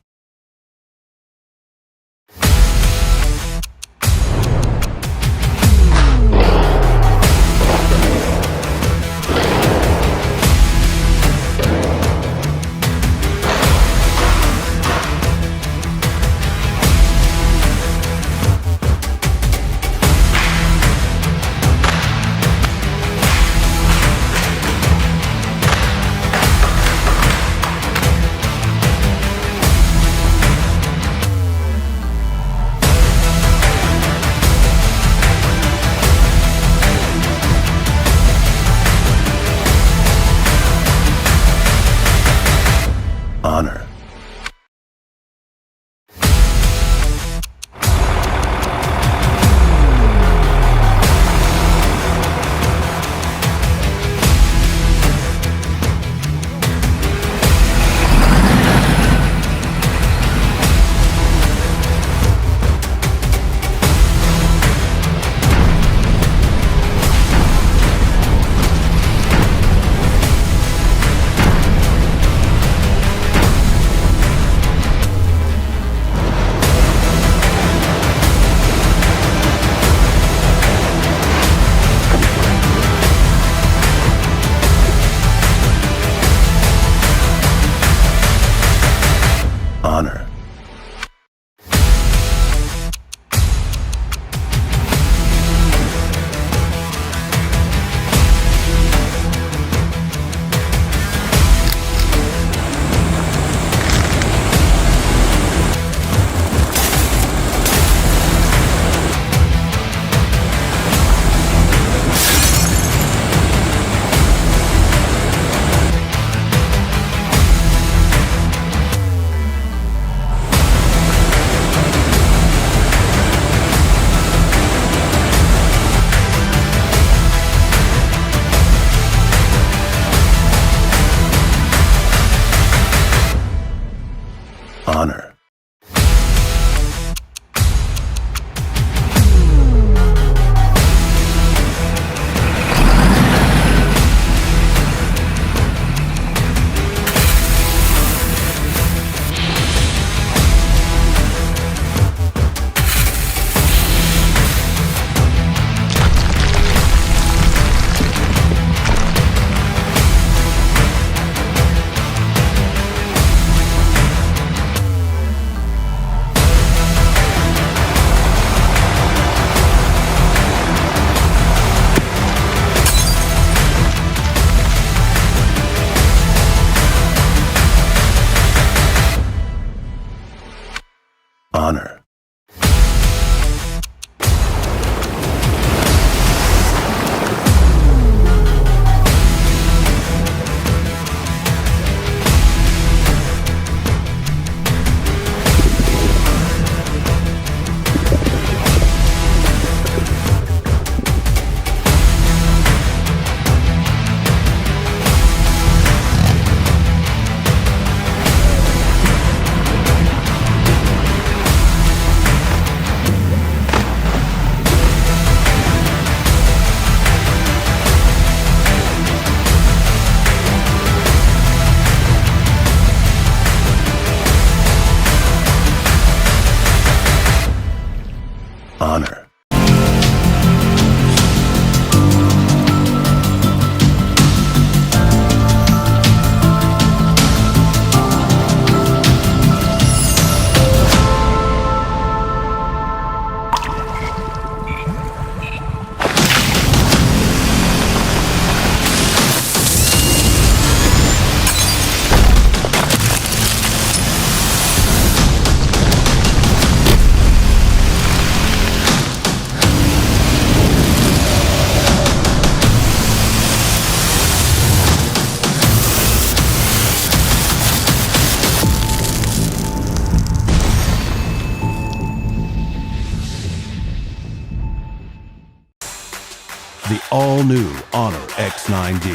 Speaker 1: The all-new Honor X9d.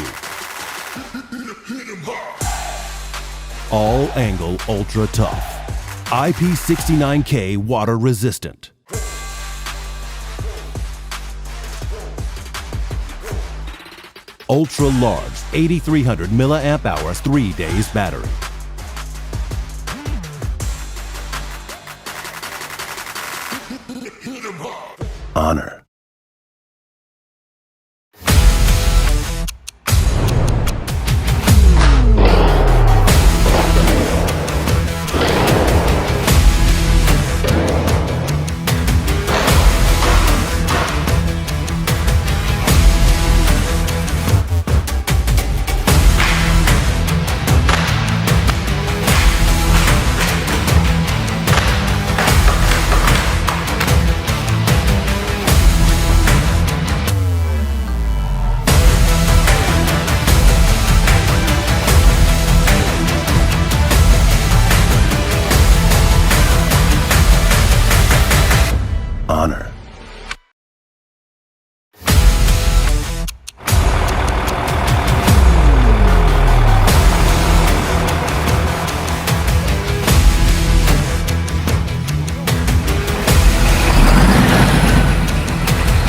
Speaker 1: All-angle ultra tough. IP69K water resistant. Ultra large 8300 milliamp hours 3 days battery. Honor.